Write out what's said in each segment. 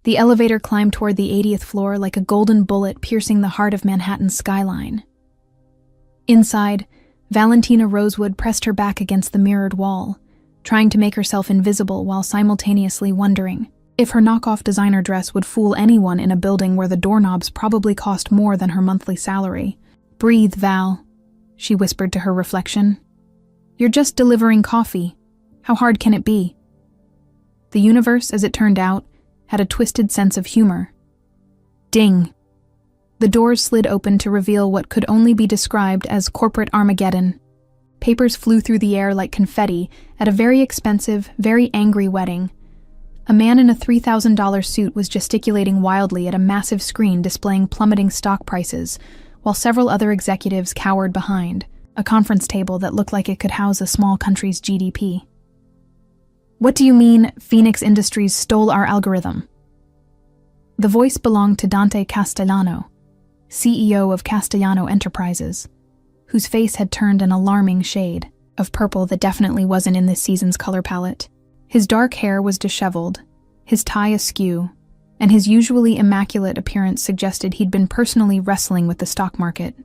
The elevator climbed toward the 80th floor like a golden bullet piercing the heart of Manhattan's skyline. Inside, Valentina Rosewood pressed her back against the mirrored wall, trying to make herself invisible while simultaneously wondering if her knockoff designer dress would fool anyone in a building where the doorknobs probably cost more than her monthly salary. "Breathe, Val," she whispered to her reflection. "You're just delivering coffee. How hard can it be?" The universe, as it turned out, had a twisted sense of humor. Ding. The doors slid open to reveal what could only be described as corporate Armageddon. Papers flew through the air like confetti at a very expensive, very angry wedding. A man in a $3,000 suit was gesticulating wildly at a massive screen displaying plummeting stock prices, while several other executives cowered behind a conference table that looked like it could house a small country's GDP. "What do you mean, Phoenix Industries stole our algorithm?" The voice belonged to Dante Castellano, CEO of Castellano Enterprises, whose face had turned an alarming shade of purple that definitely wasn't in this season's color palette. His dark hair was disheveled, his tie askew, and his usually immaculate appearance suggested he'd been personally wrestling with the stock market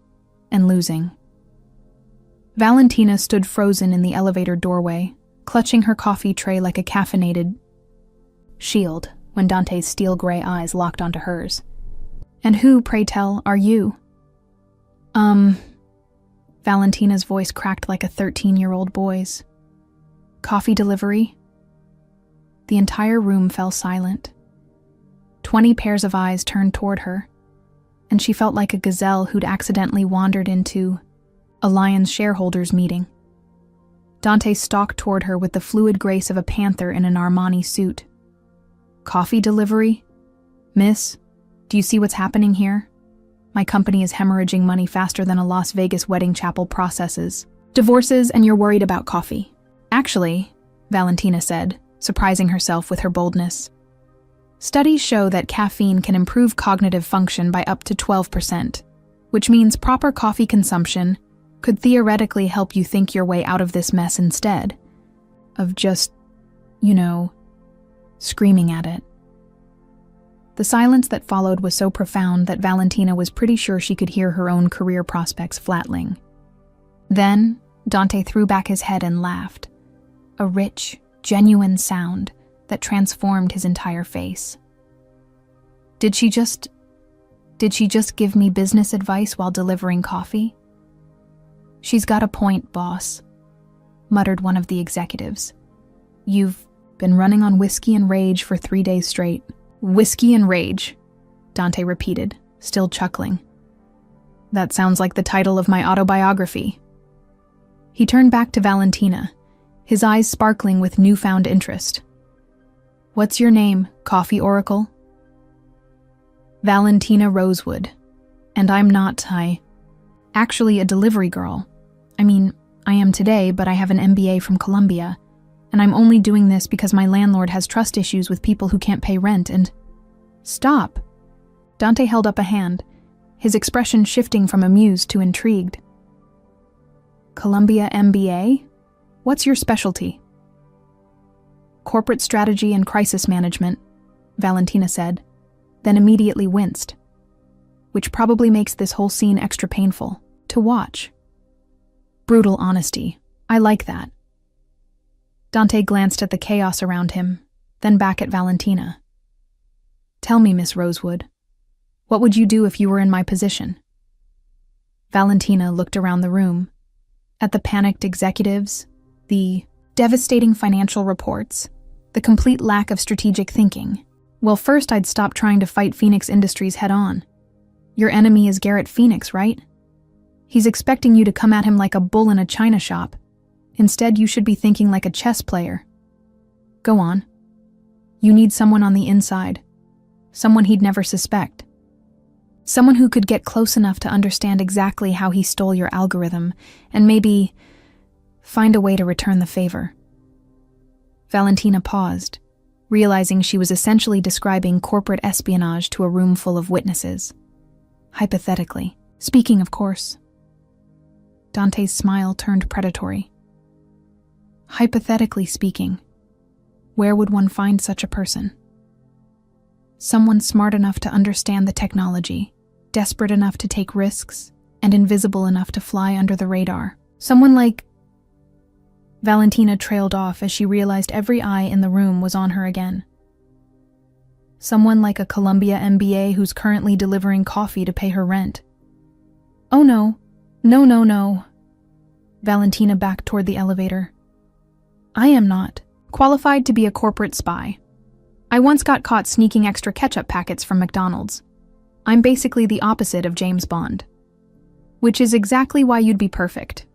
and losing. Valentina stood frozen in the elevator doorway, clutching her coffee tray like a caffeinated shield when Dante's steel-gray eyes locked onto hers. "And who, pray tell, are you?" Valentina's voice cracked like a 13-year-old boy's. "Coffee delivery?" The entire room fell silent. 20 pairs of eyes turned toward her, and she felt like a gazelle who'd accidentally wandered into a lion's shareholders meeting. Dante stalked toward her with the fluid grace of a panther in an Armani suit. "Coffee delivery? Miss, do you see what's happening here? My company is hemorrhaging money faster than a Las Vegas wedding chapel processes divorces, and you're worried about coffee." "Actually," Valentina said, surprising herself with her boldness, "studies show that caffeine can improve cognitive function by up to 12%, which means proper coffee consumption could theoretically help you think your way out of this mess instead of just, screaming at it." The silence that followed was so profound that Valentina was pretty sure she could hear her own career prospects flatling. Then, Dante threw back his head and laughed, a rich, genuine sound that transformed his entire face. Did she just give me business advice while delivering coffee?" "She's got a point, boss," muttered one of the executives. "You've been running on whiskey and rage for 3 days straight." "Whiskey and rage," Dante repeated, still chuckling. "That sounds like the title of my autobiography." He turned back to Valentina, his eyes sparkling with newfound interest. "What's your name, coffee oracle?" "Valentina Rosewood. And I'm not, actually a delivery girl. I mean, I am today, but I have an MBA from Columbia, and I'm only doing this because my landlord has trust issues with people who can't pay rent and—" "Stop!" Dante held up a hand, his expression shifting from amused to intrigued. "Columbia MBA? What's your specialty?" "Corporate strategy and crisis management," Valentina said, then immediately winced, which probably makes this whole scene extra painful to watch. Brutal honesty. I like that. Dante glanced at the chaos around him, then back at Valentina. "Tell me, Miss Rosewood, what would you do if you were in my position?" Valentina looked around the room, at the panicked executives, the devastating financial reports, the complete lack of strategic thinking. "Well, first I'd stop trying to fight Phoenix Industries head-on. Your enemy is Garrett Phoenix, right? He's expecting you to come at him like a bull in a china shop. Instead, you should be thinking like a chess player. Go on. You need someone on the inside, someone he'd never suspect. Someone who could get close enough to understand exactly how he stole your algorithm and maybe find a way to return the favor." Valentina paused, realizing she was essentially describing corporate espionage to a room full of witnesses. Hypothetically. Speaking, of course. Dante's smile turned predatory. Hypothetically speaking, where would one find such a person? Someone smart enough to understand the technology, desperate enough to take risks, and invisible enough to fly under the radar. Someone like... Valentina trailed off as she realized every eye in the room was on her again. Someone like a Columbia MBA who's currently delivering coffee to pay her rent. Oh no. No. Valentina backed toward the elevator. I am not qualified to be a corporate spy. I once got caught sneaking extra ketchup packets from McDonald's. I'm basically the opposite of James Bond. Which is exactly why you'd be perfect,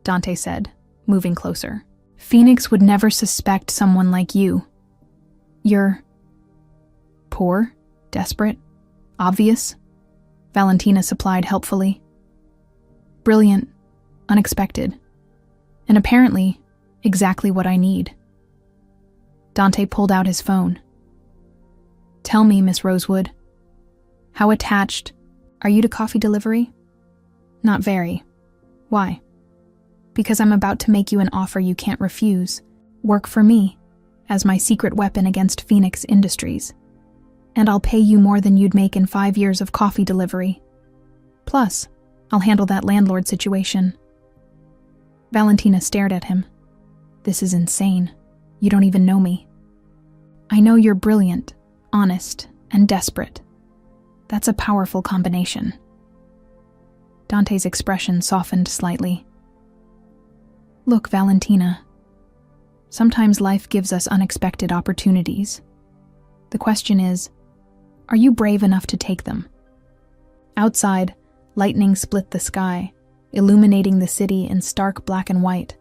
Dante said, moving closer. Phoenix would never suspect someone like you. You're poor, desperate, obvious, Valentina supplied helpfully. Brilliant, unexpected, and apparently exactly what I need. Dante pulled out his phone. Tell me, Miss Rosewood, how attached are you to coffee delivery? Not very. Why? Because I'm about to make you an offer you can't refuse. Work for me, as my secret weapon against Phoenix Industries. And I'll pay you more than you'd make in 5 years of coffee delivery. Plus, I'll handle that landlord situation. Valentina stared at him. This is insane. You don't even know me. I know you're brilliant, honest, and desperate. That's a powerful combination. Dante's expression softened slightly. Look, Valentina. Sometimes life gives us unexpected opportunities. The question is, are you brave enough to take them? Outside, lightning split the sky, illuminating the city in stark black and white,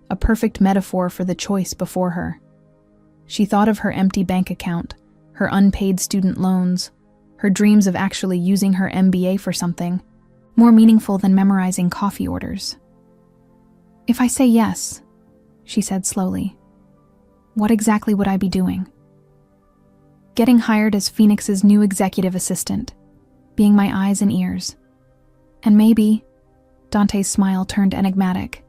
a perfect metaphor for the choice before her. She thought of her empty bank account, her unpaid student loans, her dreams of actually using her MBA for something more meaningful than memorizing coffee orders. If I say yes, she said slowly, what exactly would I be doing? Getting hired as Phoenix's new executive assistant, being my eyes and ears. And maybe, Dante's smile turned enigmatic,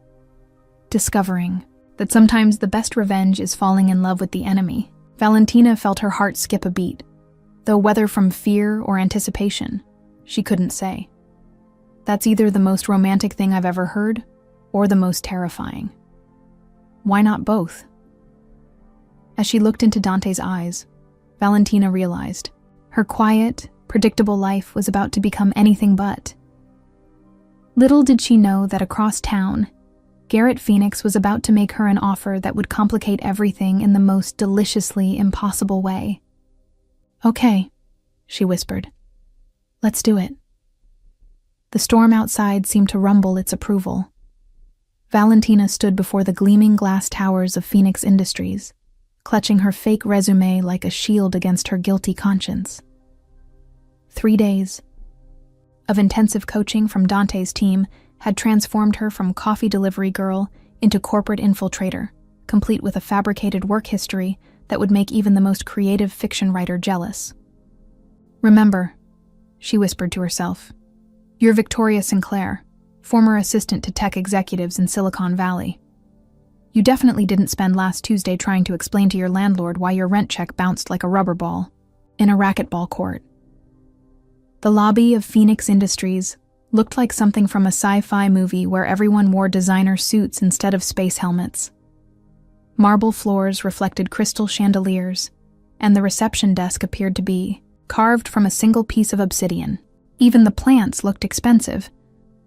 discovering that sometimes the best revenge is falling in love with the enemy. Valentina felt her heart skip a beat, though whether from fear or anticipation, she couldn't say. That's either the most romantic thing I've ever heard, or the most terrifying. Why not both? As she looked into Dante's eyes, Valentina realized her quiet, predictable life was about to become anything but. Little did she know that across town, Garrett Phoenix was about to make her an offer that would complicate everything in the most deliciously impossible way. Okay, she whispered. Let's do it. The storm outside seemed to rumble its approval. Valentina stood before the gleaming glass towers of Phoenix Industries, clutching her fake resume like a shield against her guilty conscience. 3 days of intensive coaching from Dante's team had transformed her from coffee delivery girl into corporate infiltrator, complete with a fabricated work history that would make even the most creative fiction writer jealous. Remember, she whispered to herself, you're Victoria Sinclair, former assistant to tech executives in Silicon Valley. You definitely didn't spend last Tuesday trying to explain to your landlord why your rent check bounced like a rubber ball in a racquetball court. The lobby of Phoenix Industries looked like something from a sci-fi movie where everyone wore designer suits instead of space helmets. Marble floors reflected crystal chandeliers, and the reception desk appeared to be carved from a single piece of obsidian. Even the plants looked expensive,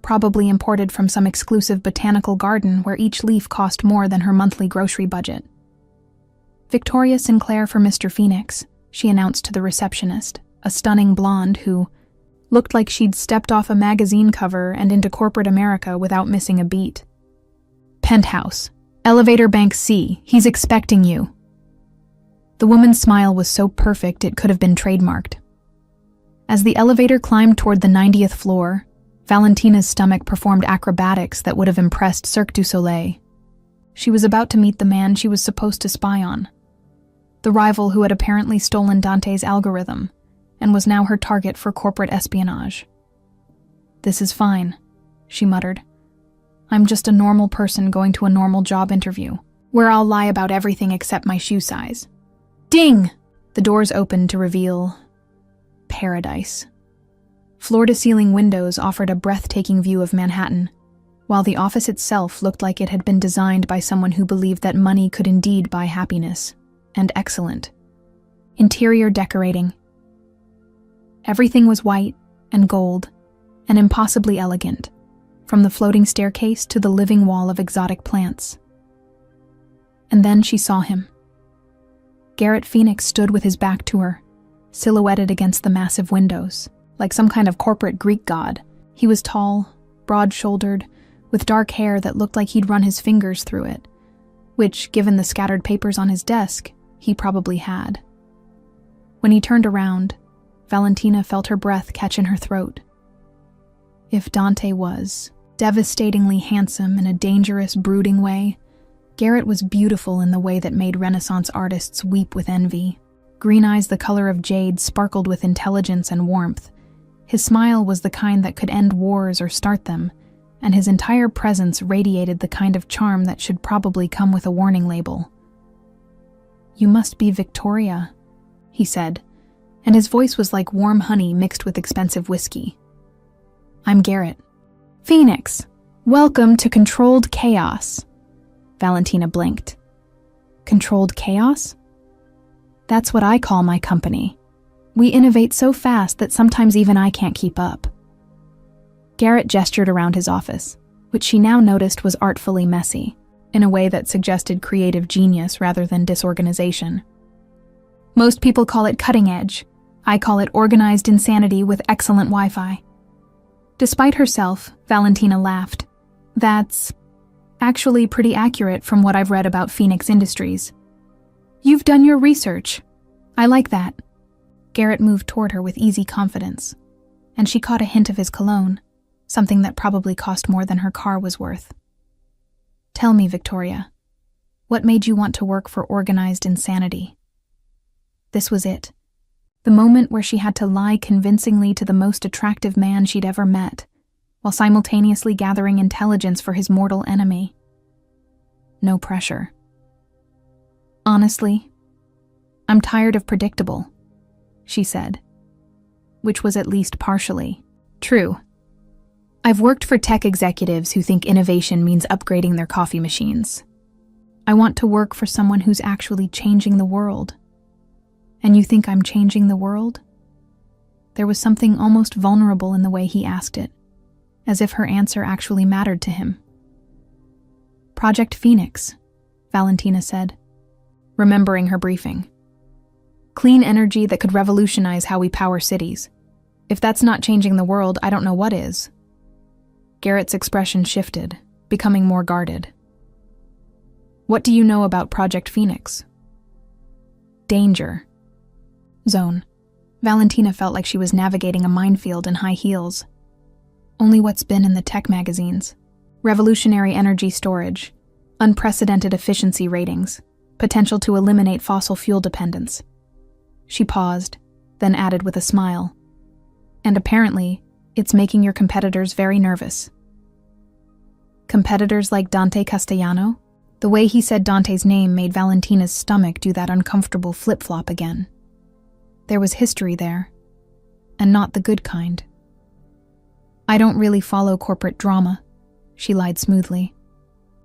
probably imported from some exclusive botanical garden where each leaf cost more than her monthly grocery budget. Victoria Sinclair for Mr. Phoenix, she announced to the receptionist, a stunning blonde who looked like she'd stepped off a magazine cover and into corporate America without missing a beat. Penthouse, elevator bank C, he's expecting you. The woman's smile was so perfect it could have been trademarked. As the elevator climbed toward the 90th floor, Valentina's stomach performed acrobatics that would have impressed Cirque du Soleil. She was about to meet the man she was supposed to spy on, the rival who had apparently stolen Dante's algorithm and was now her target for corporate espionage. This is fine, she muttered. I'm just a normal person going to a normal job interview, where I'll lie about everything except my shoe size. Ding! The doors opened to reveal paradise. Floor-to-ceiling windows offered a breathtaking view of Manhattan, while the office itself looked like it had been designed by someone who believed that money could indeed buy happiness, and excellent. Interior decorating. Everything was white and gold and impossibly elegant, from the floating staircase to the living wall of exotic plants. And then she saw him. Garrett Phoenix stood with his back to her, silhouetted against the massive windows, like some kind of corporate Greek god. He was tall, broad-shouldered, with dark hair that looked like he'd run his fingers through it, which, given the scattered papers on his desk, he probably had. When he turned around, Valentina felt her breath catch in her throat. If Dante was devastatingly handsome in a dangerous, brooding way, Garrett was beautiful in the way that made Renaissance artists weep with envy. Green eyes the color of jade sparkled with intelligence and warmth. His smile was the kind that could end wars or start them, and his entire presence radiated the kind of charm that should probably come with a warning label. "You must be Victoria," he said, and his voice was like warm honey mixed with expensive whiskey. "I'm Garrett." "Phoenix, welcome to Controlled Chaos." Valentina blinked. "Controlled Chaos? That's what I call my company. We innovate so fast that sometimes even I can't keep up." Garrett gestured around his office, which she now noticed was artfully messy, in a way that suggested creative genius rather than disorganization. "Most people call it cutting edge. I call it organized insanity with excellent Wi-Fi." Despite herself, Valentina laughed. "That's actually pretty accurate from what I've read about Phoenix Industries. You've done your research. I like that." Garrett moved toward her with easy confidence, and she caught a hint of his cologne, something that probably cost more than her car was worth. "Tell me, Victoria, what made you want to work for organized insanity?" This was it. The moment where she had to lie convincingly to the most attractive man she'd ever met, while simultaneously gathering intelligence for his mortal enemy. No pressure. "Honestly, I'm tired of predictable," she said, which was at least partially true. "I've worked for tech executives who think innovation means upgrading their coffee machines. I want to work for someone who's actually changing the world." "And you think I'm changing the world?" There was something almost vulnerable in the way he asked it, as if her answer actually mattered to him. "Project Phoenix," Valentina said, remembering her briefing. "Clean energy that could revolutionize how we power cities. If that's not changing the world, I don't know what is." Garrett's expression shifted, becoming more guarded. "What do you know about Project Phoenix?" "Danger zone." Valentina felt like she was navigating a minefield in high heels. "Only what's been in the tech magazines. Revolutionary energy storage, unprecedented efficiency ratings, potential to eliminate fossil fuel dependence." She paused, then added with a smile. "And apparently, it's making your competitors very nervous." "Competitors like Dante Castellano?" The way he said Dante's name made Valentina's stomach do that uncomfortable flip-flop again. There was history there, and not the good kind. "I don't really follow corporate drama," she lied smoothly.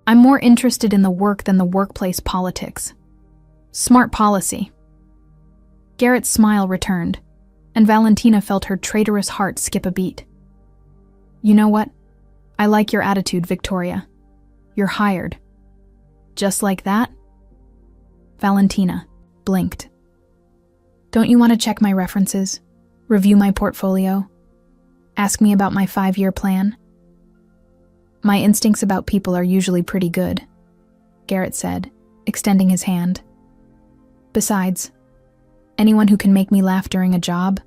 "I'm more interested in the work than the workplace politics. Smart policy." Garrett's smile returned, and Valentina felt her traitorous heart skip a beat. "You know what? I like your attitude, Victoria. You're hired." "Just like that?" Valentina blinked. "Don't you want to check my references? Review my portfolio? Ask me about my 5-year plan?" "My instincts about people are usually pretty good," Garrett said, extending his hand. "Besides, anyone who can make me laugh during a job."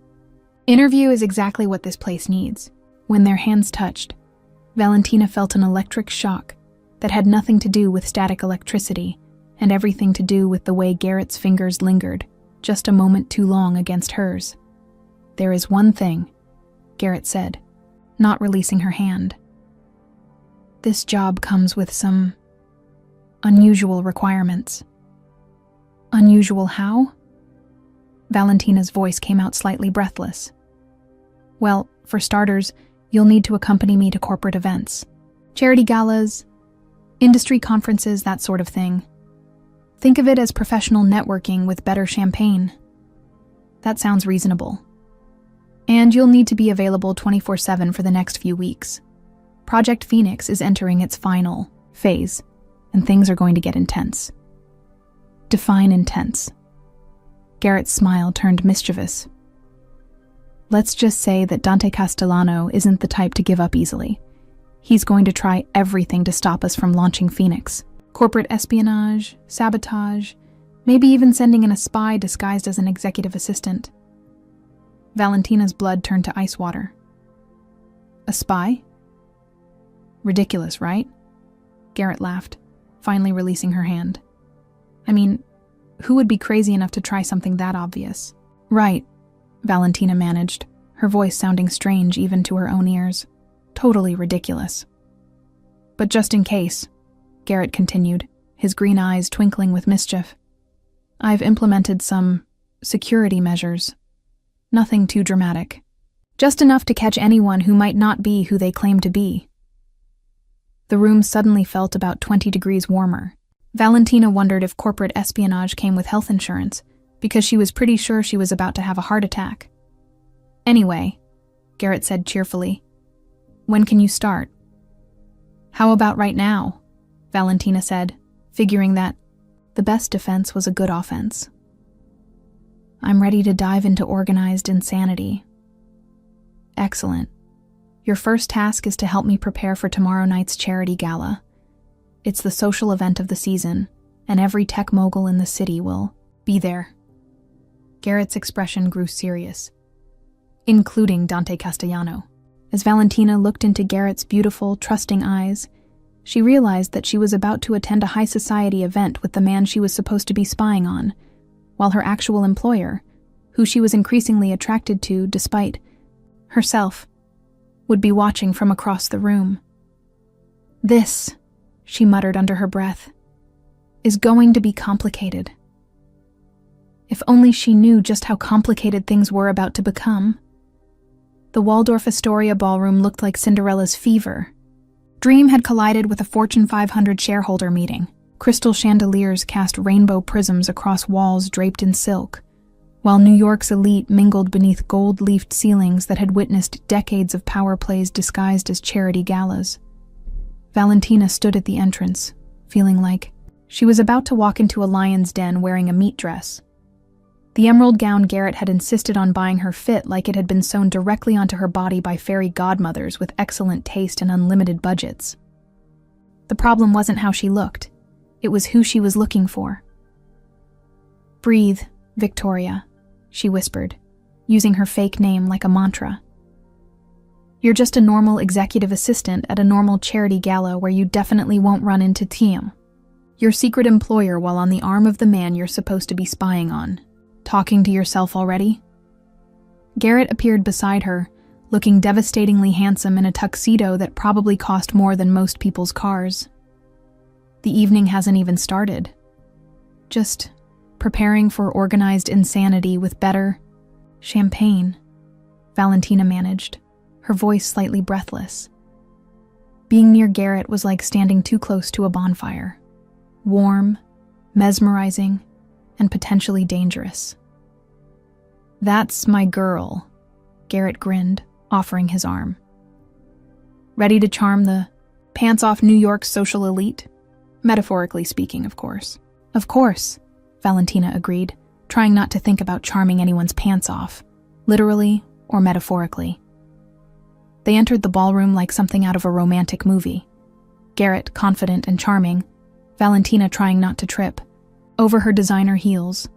Interview is exactly what this place needs. When their hands touched, Valentina felt an electric shock that had nothing to do with static electricity and everything to do with the way Garrett's fingers lingered, just a moment too long against hers. "There is one thing," Garrett said, not releasing her hand. "This job comes with some unusual requirements." "Unusual how?" Valentina's voice came out slightly breathless. Well, for starters, you'll need to accompany me to corporate events. Charity galas, industry conferences, that sort of thing. Think of it as professional networking with better champagne. That sounds reasonable. And you'll need to be available 24/7 for the next few weeks. Project Phoenix is entering its final phase, and things are going to get intense. Define intense. Garrett's smile turned mischievous. Let's just say that Dante Castellano isn't the type to give up easily. He's going to try everything to stop us from launching Phoenix. Corporate espionage, sabotage, maybe even sending in a spy disguised as an executive assistant. Valentina's blood turned to ice water. A spy? Ridiculous, right? Garrett laughed, finally releasing her hand. I mean, who would be crazy enough to try something that obvious? Right, Valentina managed, her voice sounding strange even to her own ears. Totally ridiculous. But just in case, Garrett continued, his green eyes twinkling with mischief, I've implemented some security measures. Nothing too dramatic. Just enough to catch anyone who might not be who they claim to be. The room suddenly felt about 20 degrees warmer. Valentina wondered if corporate espionage came with health insurance, because she was pretty sure she was about to have a heart attack. Anyway, Garrett said cheerfully, when can you start? How about right now? Valentina said, figuring that the best defense was a good offense. I'm ready to dive into organized insanity. Excellent. Your first task is to help me prepare for tomorrow night's charity gala. It's the social event of the season, and every tech mogul in the city will be there. Garrett's expression grew serious, including Dante Castellano. As Valentina looked into Garrett's beautiful, trusting eyes, she realized that she was about to attend a high society event with the man she was supposed to be spying on, while her actual employer, who she was increasingly attracted to despite herself, would be watching from across the room. This, she muttered under her breath, is going to be complicated. If only she knew just how complicated things were about to become. The Waldorf Astoria ballroom looked like Cinderella's fever. Dream had collided with a Fortune 500 shareholder meeting. Crystal chandeliers cast rainbow prisms across walls draped in silk, while New York's elite mingled beneath gold-leafed ceilings that had witnessed decades of power plays disguised as charity galas. Valentina stood at the entrance, feeling like she was about to walk into a lion's den wearing a meat dress. The emerald gown Garrett had insisted on buying her fit like it had been sewn directly onto her body by fairy godmothers with excellent taste and unlimited budgets. The problem wasn't how she looked. It was who she was looking for. Breathe, Victoria, she whispered, using her fake name like a mantra. You're just a normal executive assistant at a normal charity gala where you definitely won't run into Tim, your secret employer, while on the arm of the man you're supposed to be spying on. Talking to yourself already? Garrett appeared beside her, looking devastatingly handsome in a tuxedo that probably cost more than most people's cars. The evening hasn't even started. Just preparing for organized insanity with better champagne, Valentina managed, her voice slightly breathless. Being near Garrett was like standing too close to a bonfire. Warm, mesmerizing, and potentially dangerous. That's my girl, Garrett grinned, offering his arm. Ready to charm the pants-off New York social elite? Metaphorically speaking, of course. Of course, Valentina agreed, trying not to think about charming anyone's pants off, literally or metaphorically. They entered the ballroom like something out of a romantic movie. Garrett confident and charming, Valentina trying not to trip over her designer heels,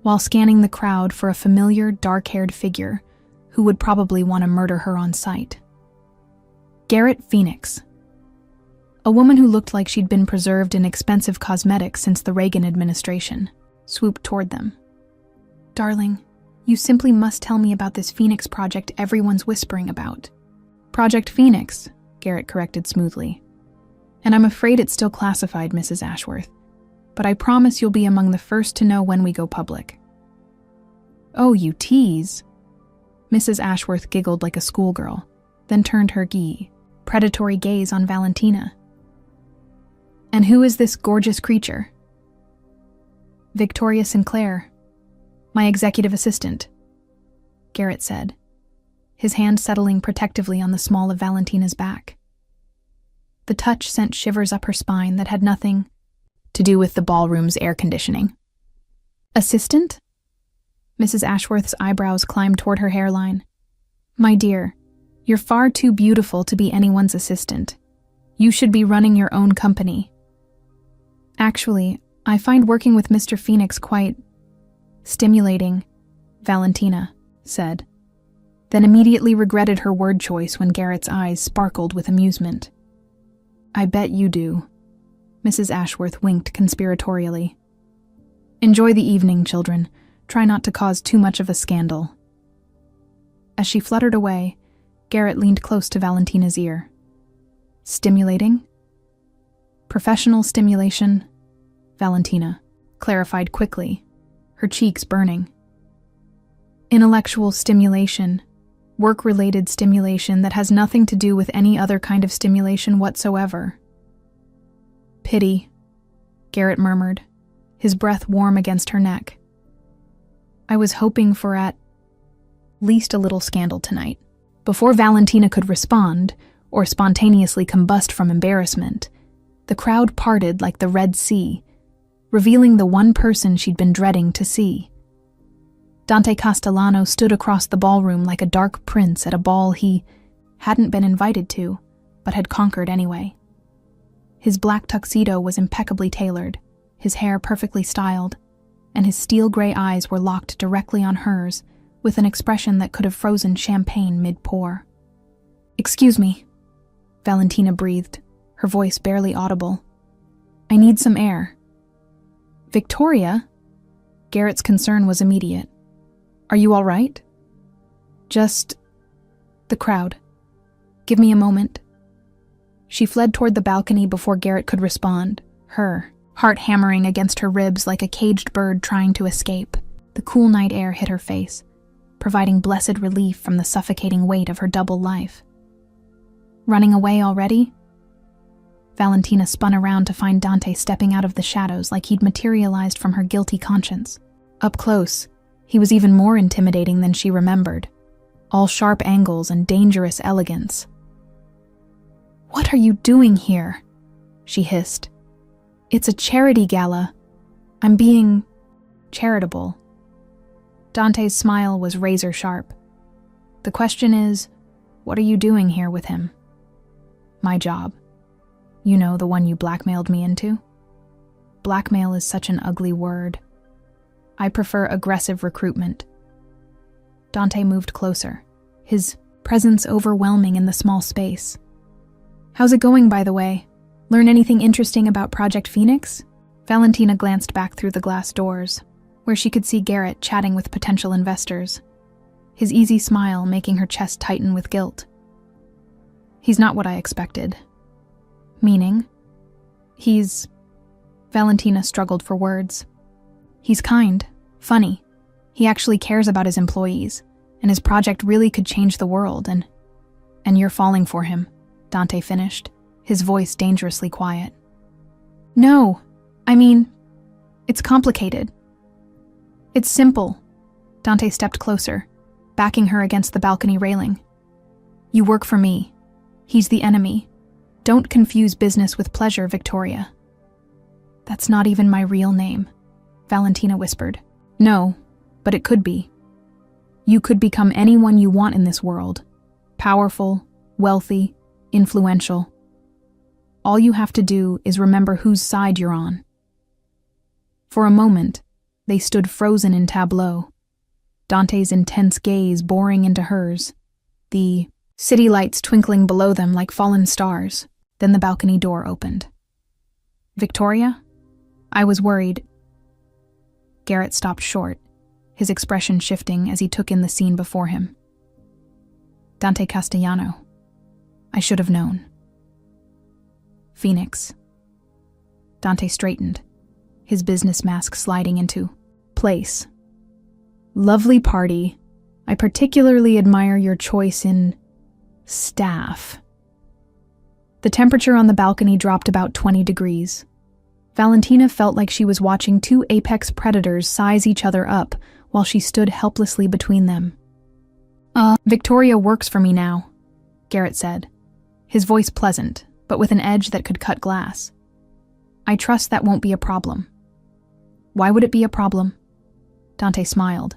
while scanning the crowd for a familiar, dark-haired figure who would probably want to murder her on sight. Garrett Phoenix. A woman who looked like she'd been preserved in expensive cosmetics since the Reagan administration, swooped toward them. Darling, you simply must tell me about this Phoenix project everyone's whispering about. Project Phoenix, Garrett corrected smoothly. And I'm afraid it's still classified, Mrs. Ashworth. But I promise you'll be among the first to know when we go public. Oh, you tease. Mrs. Ashworth giggled like a schoolgirl, then turned her predatory gaze on Valentina. And who is this gorgeous creature? Victoria Sinclair, my executive assistant, Garrett said, his hand settling protectively on the small of Valentina's back. The touch sent shivers up her spine that had nothing to do with the ballroom's air conditioning. Assistant? Mrs. Ashworth's eyebrows climbed toward her hairline. My dear, you're far too beautiful to be anyone's assistant. You should be running your own company. Actually, I find working with Mr. Phoenix quite stimulating, Valentina said, then immediately regretted her word choice when Garrett's eyes sparkled with amusement. I bet you do. Mrs. Ashworth winked conspiratorially. Enjoy the evening, children. Try not to cause too much of a scandal. As she fluttered away, Garrett leaned close to Valentina's ear. Stimulating? Professional stimulation, Valentina clarified quickly, her cheeks burning. Intellectual stimulation, work-related stimulation that has nothing to do with any other kind of stimulation whatsoever. Pity, Garrett murmured, his breath warm against her neck. I was hoping for at least a little scandal tonight. Before Valentina could respond, or spontaneously combust from embarrassment, the crowd parted like the Red Sea, revealing the one person she'd been dreading to see. Dante Castellano stood across the ballroom like a dark prince at a ball he hadn't been invited to, but had conquered anyway. His black tuxedo was impeccably tailored, his hair perfectly styled, and his steel-gray eyes were locked directly on hers with an expression that could have frozen champagne mid-pour. Excuse me, Valentina breathed, her voice barely audible. I need some air. Victoria? Garrett's concern was immediate. Are you all right? Just the crowd. Give me a moment. She fled toward the balcony before Garrett could respond, her heart hammering against her ribs like a caged bird trying to escape. The cool night air hit her face, providing blessed relief from the suffocating weight of her double life. Running away already? Valentina spun around to find Dante stepping out of the shadows like he'd materialized from her guilty conscience. Up close, he was even more intimidating than she remembered, all sharp angles and dangerous elegance. What are you doing here? She hissed. It's a charity gala. I'm being charitable. Dante's smile was razor sharp. The question is, what are you doing here with him? My job. You know, the one you blackmailed me into? Blackmail is such an ugly word. I prefer aggressive recruitment. Dante moved closer, his presence overwhelming in the small space. How's it going, by the way? Learn anything interesting about Project Phoenix? Valentina glanced back through the glass doors, where she could see Garrett chatting with potential investors, his easy smile making her chest tighten with guilt. He's not what I expected. Meaning? Valentina struggled for words. He's kind, funny. He actually cares about his employees, and his project really could change the world, and you're falling for him, Dante finished, his voice dangerously quiet. No, I mean, it's complicated. It's simple. Dante stepped closer, backing her against the balcony railing. You work for me. He's the enemy. Don't confuse business with pleasure, Victoria. That's not even my real name, Valentina whispered. No, but it could be. You could become anyone you want in this world. Powerful, wealthy, influential. All you have to do is remember whose side you're on. For a moment, they stood frozen in tableau, Dante's intense gaze boring into hers, the city lights twinkling below them like fallen stars. Then the balcony door opened. Victoria? I was worried. Garrett stopped short, his expression shifting as he took in the scene before him. Dante Castellano. I should have known. Phoenix. Dante straightened, his business mask sliding into place. Lovely party. I particularly admire your choice in staff. The temperature on the balcony dropped about 20 degrees. Valentina felt like she was watching two apex predators size each other up while she stood helplessly between them. Victoria works for me now, Garrett said, his voice pleasant, but with an edge that could cut glass. I trust that won't be a problem. Why would it be a problem? Dante smiled,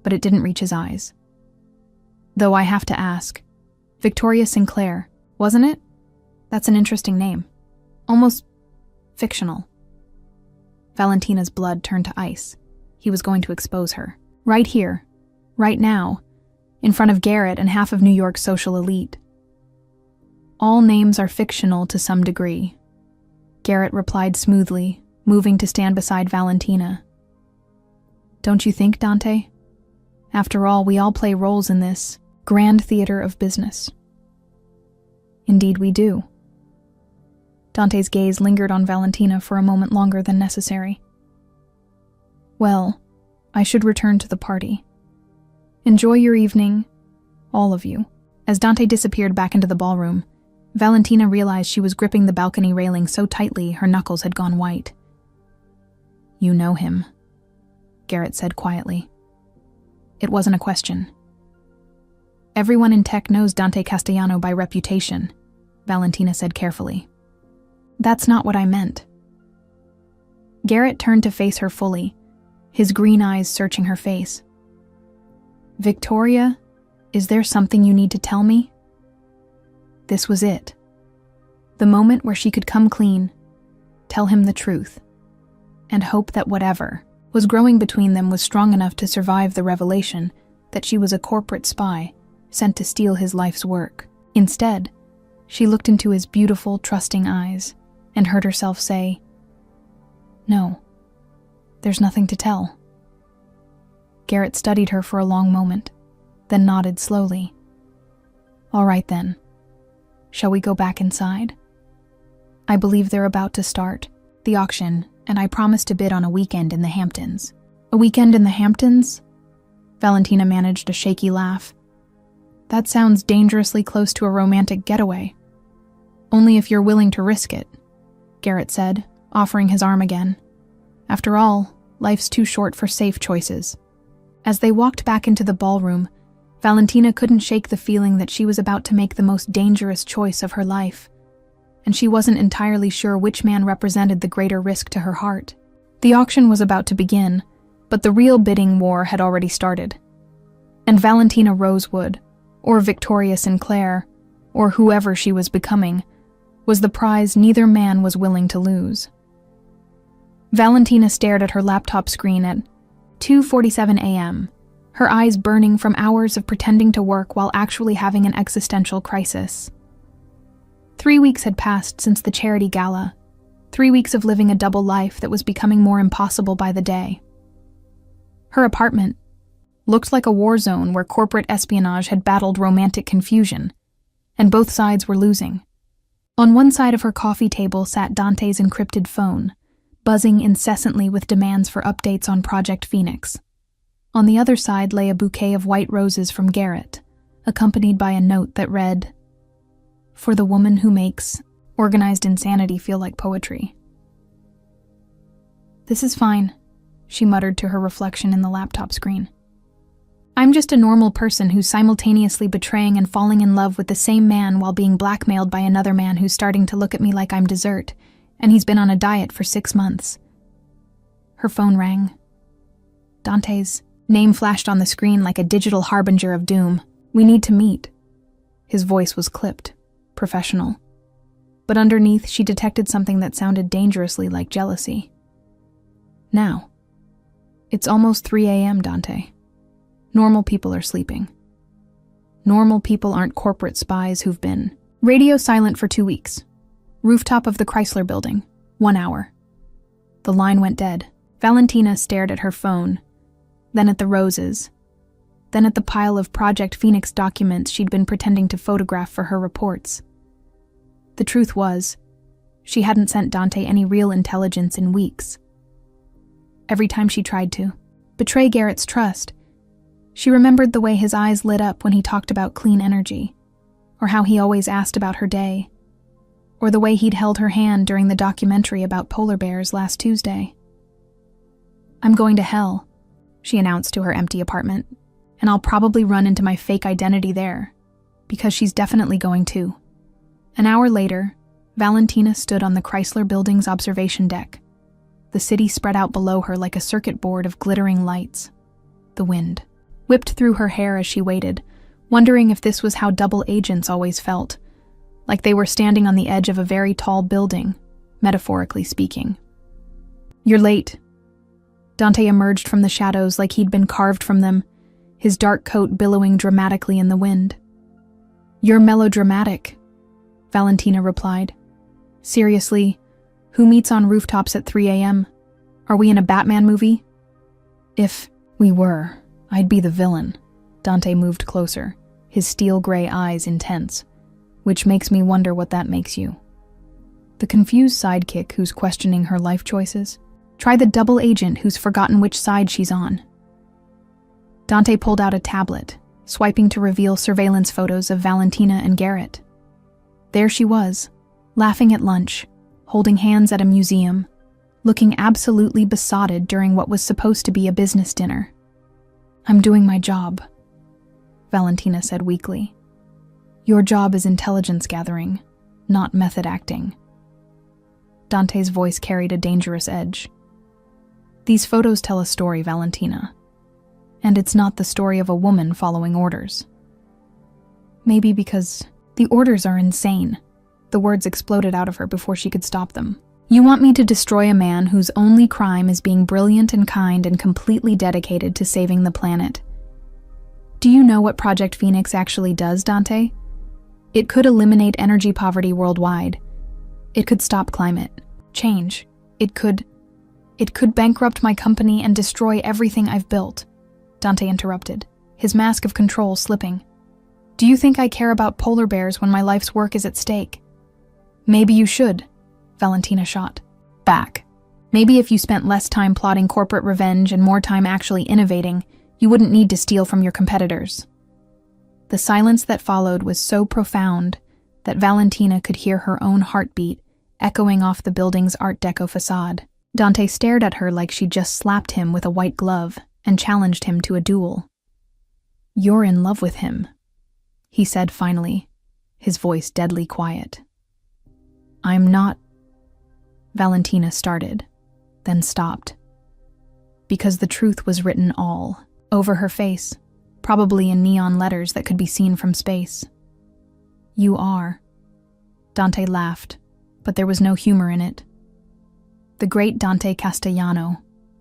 but it didn't reach his eyes. Though I have to ask, Victoria Sinclair, wasn't it? That's an interesting name. Almost fictional. Valentina's blood turned to ice. He was going to expose her. Right here, right now, in front of Garrett and half of New York's social elite. All names are fictional to some degree, Garrett replied smoothly, moving to stand beside Valentina. Don't you think, Dante? After all, we all play roles in this grand theater of business. Indeed we do. Dante's gaze lingered on Valentina for a moment longer than necessary. Well, I should return to the party. Enjoy your evening, all of you. As Dante disappeared back into the ballroom, Valentina realized she was gripping the balcony railing so tightly her knuckles had gone white. You know him, Garrett said quietly. It wasn't a question. Everyone in tech knows Dante Castellano by reputation, Valentina said carefully. That's not what I meant. Garrett turned to face her fully, his green eyes searching her face. Victoria, is there something you need to tell me? This was it. The moment where she could come clean, tell him the truth, and hope that whatever was growing between them was strong enough to survive the revelation that she was a corporate spy sent to steal his life's work. Instead, she looked into his beautiful, trusting eyes and heard herself say, No, there's nothing to tell. Garrett studied her for a long moment, then nodded slowly. All right then. Shall we go back inside? I believe they're about to start the auction, and I promised to bid on a weekend in the Hamptons. A weekend in the Hamptons? Valentina managed a shaky laugh. That sounds dangerously close to a romantic getaway. Only if you're willing to risk it, Garrett said, offering his arm again. After all, life's too short for safe choices. As they walked back into the ballroom, Valentina couldn't shake the feeling that she was about to make the most dangerous choice of her life, and she wasn't entirely sure which man represented the greater risk to her heart. The auction was about to begin, but the real bidding war had already started. And Valentina Rosewood, or Victoria Sinclair, or whoever she was becoming, was the prize neither man was willing to lose. Valentina stared at her laptop screen at 2:47 a.m., her eyes burning from hours of pretending to work while actually having an existential crisis. 3 weeks had passed since the charity gala, 3 weeks of living a double life that was becoming more impossible by the day. Her apartment looked like a war zone where corporate espionage had battled romantic confusion, and both sides were losing. On one side of her coffee table sat Dante's encrypted phone, buzzing incessantly with demands for updates on Project Phoenix. On the other side lay a bouquet of white roses from Garrett, accompanied by a note that read, "For the woman who makes organized insanity feel like poetry." This is fine, she muttered to her reflection in the laptop screen. I'm just a normal person who's simultaneously betraying and falling in love with the same man while being blackmailed by another man who's starting to look at me like I'm dessert, and he's been on a diet for 6 months. Her phone rang. Dante's name flashed on the screen like a digital harbinger of doom. We need to meet. His voice was clipped, professional. But underneath, she detected something that sounded dangerously like jealousy. Now. It's almost 3 a.m., Dante. Normal people are sleeping. Normal people aren't corporate spies who've been radio silent for 2 weeks. Rooftop of the Chrysler Building, 1 hour. The line went dead. Valentina stared at her phone, then at the roses, then at the pile of Project Phoenix documents she'd been pretending to photograph for her reports. The truth was, she hadn't sent Dante any real intelligence in weeks. Every time she tried to betray Garrett's trust, She remembered the way his eyes lit up when he talked about clean energy, or how he always asked about her day, or the way he'd held her hand during the documentary about polar bears last Tuesday. "I'm going to hell," she announced to her empty apartment, "and I'll probably run into my fake identity there, because she's definitely going too." An hour later, Valentina stood on the Chrysler Building's observation deck. The city spread out below her like a circuit board of glittering lights. The wind whipped through her hair as she waited, wondering if this was how double agents always felt, like they were standing on the edge of a very tall building, metaphorically speaking. "You're late." Dante emerged from the shadows like he'd been carved from them, his dark coat billowing dramatically in the wind. "You're melodramatic," Valentina replied. "Seriously, who meets on rooftops at 3 a.m.? Are we in a Batman movie?" "If we were, I'd be the villain." Dante moved closer, his steel gray eyes intense. "Which makes me wonder what that makes you." The confused sidekick who's questioning her life choices? Try the double agent who's forgotten which side she's on. Dante pulled out a tablet, swiping to reveal surveillance photos of Valentina and Garrett. There she was, laughing at lunch, holding hands at a museum, looking absolutely besotted during what was supposed to be a business dinner. "I'm doing my job," Valentina said weakly. "Your job is intelligence gathering, not method acting." Dante's voice carried a dangerous edge. "These photos tell a story, Valentina. And it's not the story of a woman following orders." "Maybe because the orders are insane." The words exploded out of her before she could stop them. "You want me to destroy a man whose only crime is being brilliant and kind and completely dedicated to saving the planet. Do you know what Project Phoenix actually does, Dante? It could eliminate energy poverty worldwide. It could stop climate change. It could bankrupt my company and destroy everything I've built." Dante interrupted, his mask of control slipping. "Do you think I care about polar bears when my life's work is at stake?" "Maybe you should," Valentina shot back. "Maybe if you spent less time plotting corporate revenge and more time actually innovating, you wouldn't need to steal from your competitors." The silence that followed was so profound that Valentina could hear her own heartbeat echoing off the building's Art Deco facade. Dante stared at her like she'd just slapped him with a white glove and challenged him to a duel. "You're in love with him," he said finally, his voice deadly quiet. "I'm not," Valentina started, then stopped. Because the truth was written all over her face, probably in neon letters that could be seen from space. "You are." Dante laughed, but there was no humor in it. The great Dante Castellano,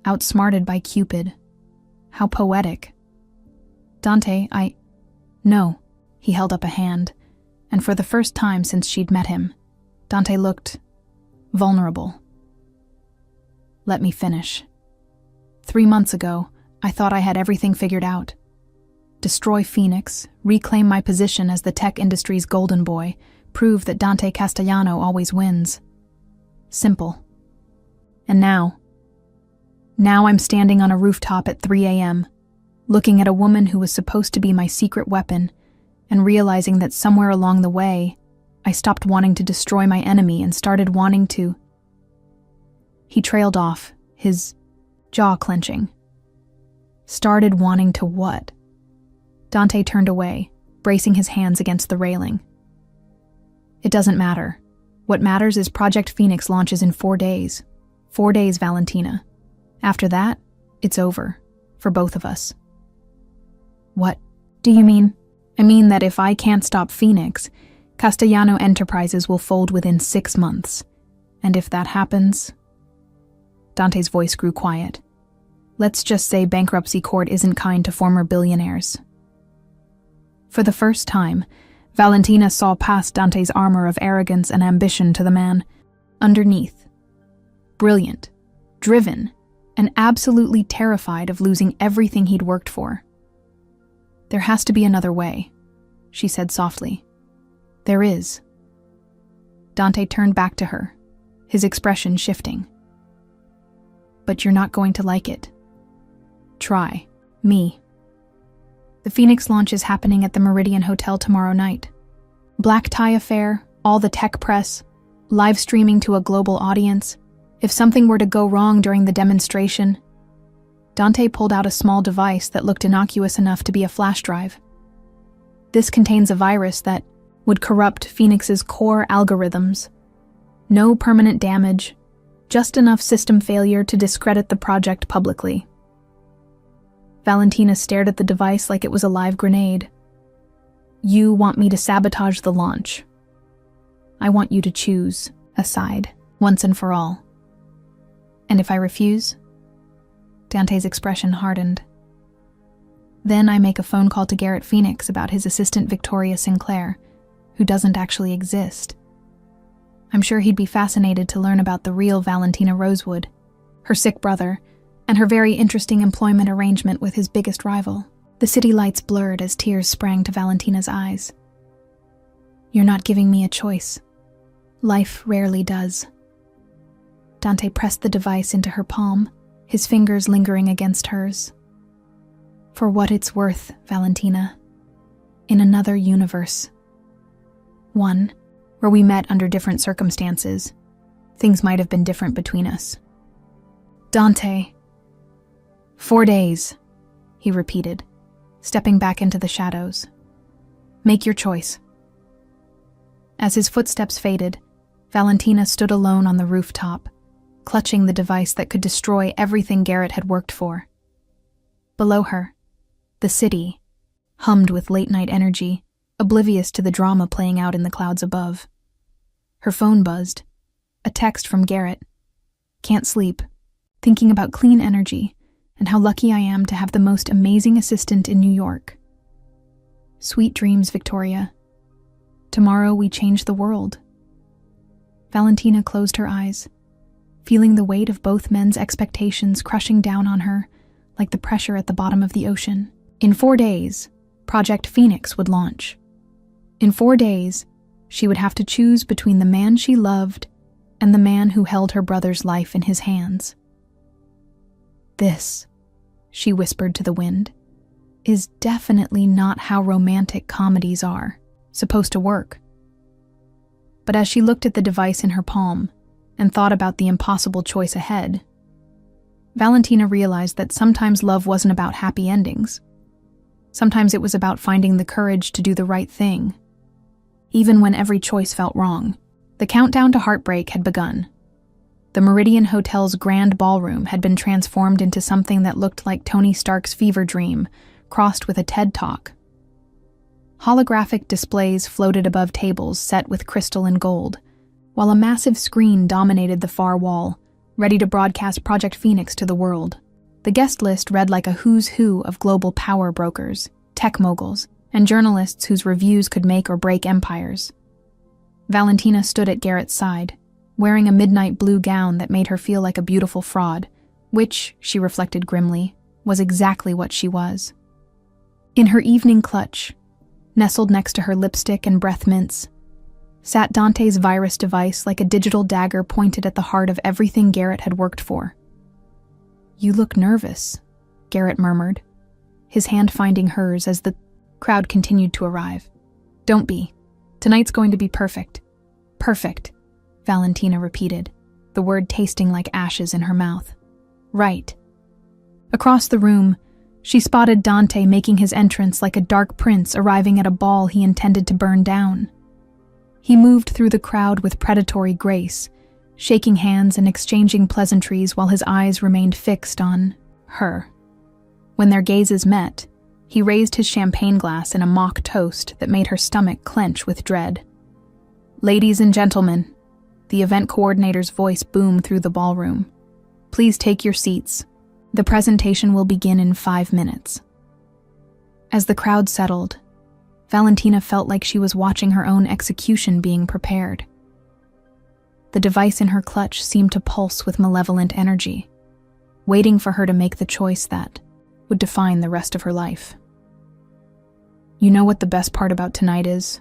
outsmarted by Cupid. How poetic. "Dante, No." He held up a hand, and for the first time since she'd met him, Dante looked vulnerable. "Let me finish. 3 months ago, I thought I had everything figured out. Destroy Phoenix, reclaim my position as the tech industry's golden boy, prove that Dante Castellano always wins. Simple. And now I'm standing on a rooftop at 3 a.m., looking at a woman who was supposed to be my secret weapon, and realizing that somewhere along the way, I stopped wanting to destroy my enemy and started wanting to..." He trailed off, his jaw clenching. "Started wanting to what?" Dante turned away, bracing his hands against the railing. "It doesn't matter. What matters is Project Phoenix launches in 4 days. 4 days, Valentina. After that, it's over. For both of us." "What do you mean?" "I mean that if I can't stop Phoenix, Castellano Enterprises will fold within 6 months. And if that happens..." Dante's voice grew quiet. "Let's just say bankruptcy court isn't kind to former billionaires." For the first time, Valentina saw past Dante's armor of arrogance and ambition to the man. Underneath, brilliant, driven, and absolutely terrified of losing everything he'd worked for. "There has to be another way," she said softly. "There is." Dante turned back to her, his expression shifting. "But you're not going to like it. Try me." The Phoenix launch is happening at the Meridian Hotel tomorrow night. Black tie affair, all the tech press, live streaming to a global audience. If something were to go wrong during the demonstration, Dante pulled out a small device that looked innocuous enough to be a flash drive. This contains a virus that would corrupt Phoenix's core algorithms. No permanent damage, just enough system failure to discredit the project publicly. Valentina stared at the device like it was a live grenade. You want me to sabotage the launch. I want you to choose a side, once and for all. And if I refuse? Dante's expression hardened. Then I make a phone call to Garrett Phoenix about his assistant Victoria Sinclair, who doesn't actually exist. I'm sure he'd be fascinated to learn about the real Valentina Rosewood, her sick brother, and her very interesting employment arrangement with his biggest rival. The city lights blurred as tears sprang to Valentina's eyes. You're not giving me a choice. Life rarely does. Dante pressed the device into her palm, his fingers lingering against hers. For what it's worth, Valentina. In another universe. One where we met under different circumstances, things might have been different between us. Dante. 4 days, he repeated, stepping back into the shadows. Make your choice. As his footsteps faded, Valentina stood alone on the rooftop, clutching the device that could destroy everything Garrett had worked for. Below her, the city hummed with late-night energy, oblivious to the drama playing out in the clouds above. Her phone buzzed. A text from Garrett. Can't sleep. Thinking about clean energy and how lucky I am to have the most amazing assistant in New York. Sweet dreams, Victoria. Tomorrow we change the world. Valentina closed her eyes, feeling the weight of both men's expectations crushing down on her like the pressure at the bottom of the ocean. In 4 days, Project Phoenix would launch. In 4 days, she would have to choose between the man she loved and the man who held her brother's life in his hands. This, she whispered to the wind, is definitely not how romantic comedies are supposed to work. But as she looked at the device in her palm and thought about the impossible choice ahead, Valentina realized that sometimes love wasn't about happy endings. Sometimes it was about finding the courage to do the right thing, even when every choice felt wrong. The countdown to heartbreak had begun. The Meridian Hotel's grand ballroom had been transformed into something that looked like Tony Stark's fever dream, crossed with a TED Talk. Holographic displays floated above tables set with crystal and gold, while a massive screen dominated the far wall, ready to broadcast Project Phoenix to the world. The guest list read like a who's who of global power brokers, tech moguls, and journalists whose reviews could make or break empires. Valentina stood at Garrett's side, wearing a midnight blue gown that made her feel like a beautiful fraud, which, she reflected grimly, was exactly what she was. In her evening clutch, nestled next to her lipstick and breath mints, sat Dante's virus device like a digital dagger pointed at the heart of everything Garrett had worked for. You look nervous, Garrett murmured, his hand finding hers as the crowd continued to arrive. Don't be. Tonight's going to be perfect. Perfect, Valentina repeated, the word tasting like ashes in her mouth. Right. Across the room, she spotted Dante making his entrance like a dark prince arriving at a ball he intended to burn down. He moved through the crowd with predatory grace, shaking hands and exchanging pleasantries while his eyes remained fixed on her. When their gazes met, he raised his champagne glass in a mock toast that made her stomach clench with dread. Ladies and gentlemen, the event coordinator's voice boomed through the ballroom. Please take your seats. The presentation will begin in 5 minutes. As the crowd settled, Valentina felt like she was watching her own execution being prepared. The device in her clutch seemed to pulse with malevolent energy, waiting for her to make the choice that would define the rest of her life. You know what the best part about tonight is?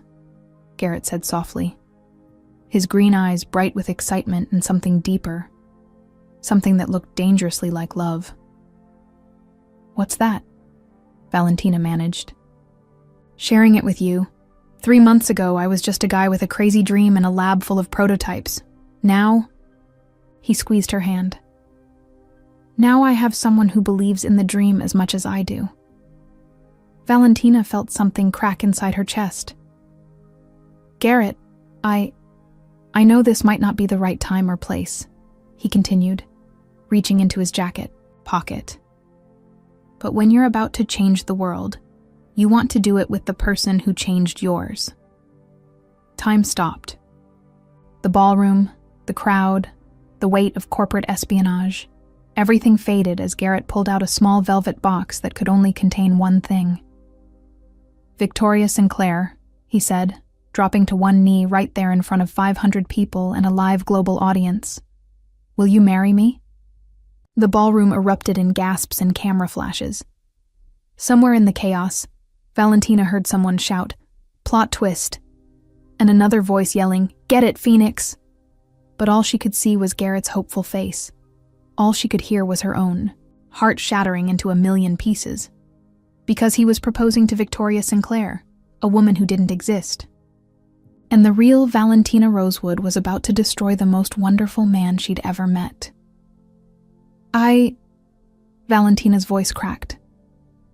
Garrett said softly, his green eyes bright with excitement and something deeper, something that looked dangerously like love. What's that? Valentina managed. Sharing it with you. 3 months ago, I was just a guy with a crazy dream and a lab full of prototypes. Now, he squeezed her hand. Now I have someone who believes in the dream as much as I do. Valentina felt something crack inside her chest. Garrett, I know this might not be the right time or place, he continued, reaching into his jacket pocket. But when you're about to change the world, you want to do it with the person who changed yours. Time stopped. The ballroom, the crowd, the weight of corporate espionage, everything faded as Garrett pulled out a small velvet box that could only contain one thing. Victoria Sinclair, he said, dropping to one knee right there in front of 500 people and a live global audience. Will you marry me? The ballroom erupted in gasps and camera flashes. Somewhere in the chaos, Valentina heard someone shout, "Plot twist," and another voice yelling, "Get it, Phoenix!" But all she could see was Garrett's hopeful face. All she could hear was her own, heart shattering into a million pieces. Because he was proposing to Victoria Sinclair, a woman who didn't exist. And the real Valentina Rosewood was about to destroy the most wonderful man she'd ever met. Valentina's voice cracked.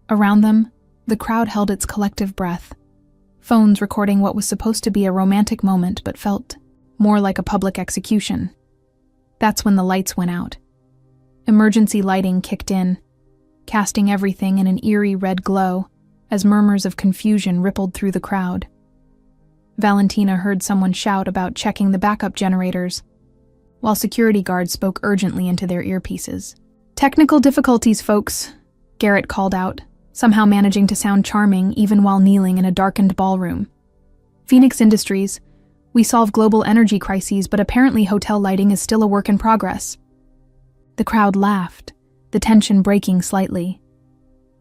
Around them, the crowd held its collective breath, phones recording what was supposed to be a romantic moment but felt more like a public execution. That's when the lights went out. Emergency lighting kicked in, casting everything in an eerie red glow as murmurs of confusion rippled through the crowd. Valentina heard someone shout about checking the backup generators, while security guards spoke urgently into their earpieces. "Technical difficulties, folks," Garrett called out, somehow managing to sound charming even while kneeling in a darkened ballroom. "Phoenix Industries, we solve global energy crises, but apparently hotel lighting is still a work in progress." The crowd laughed, the tension breaking slightly.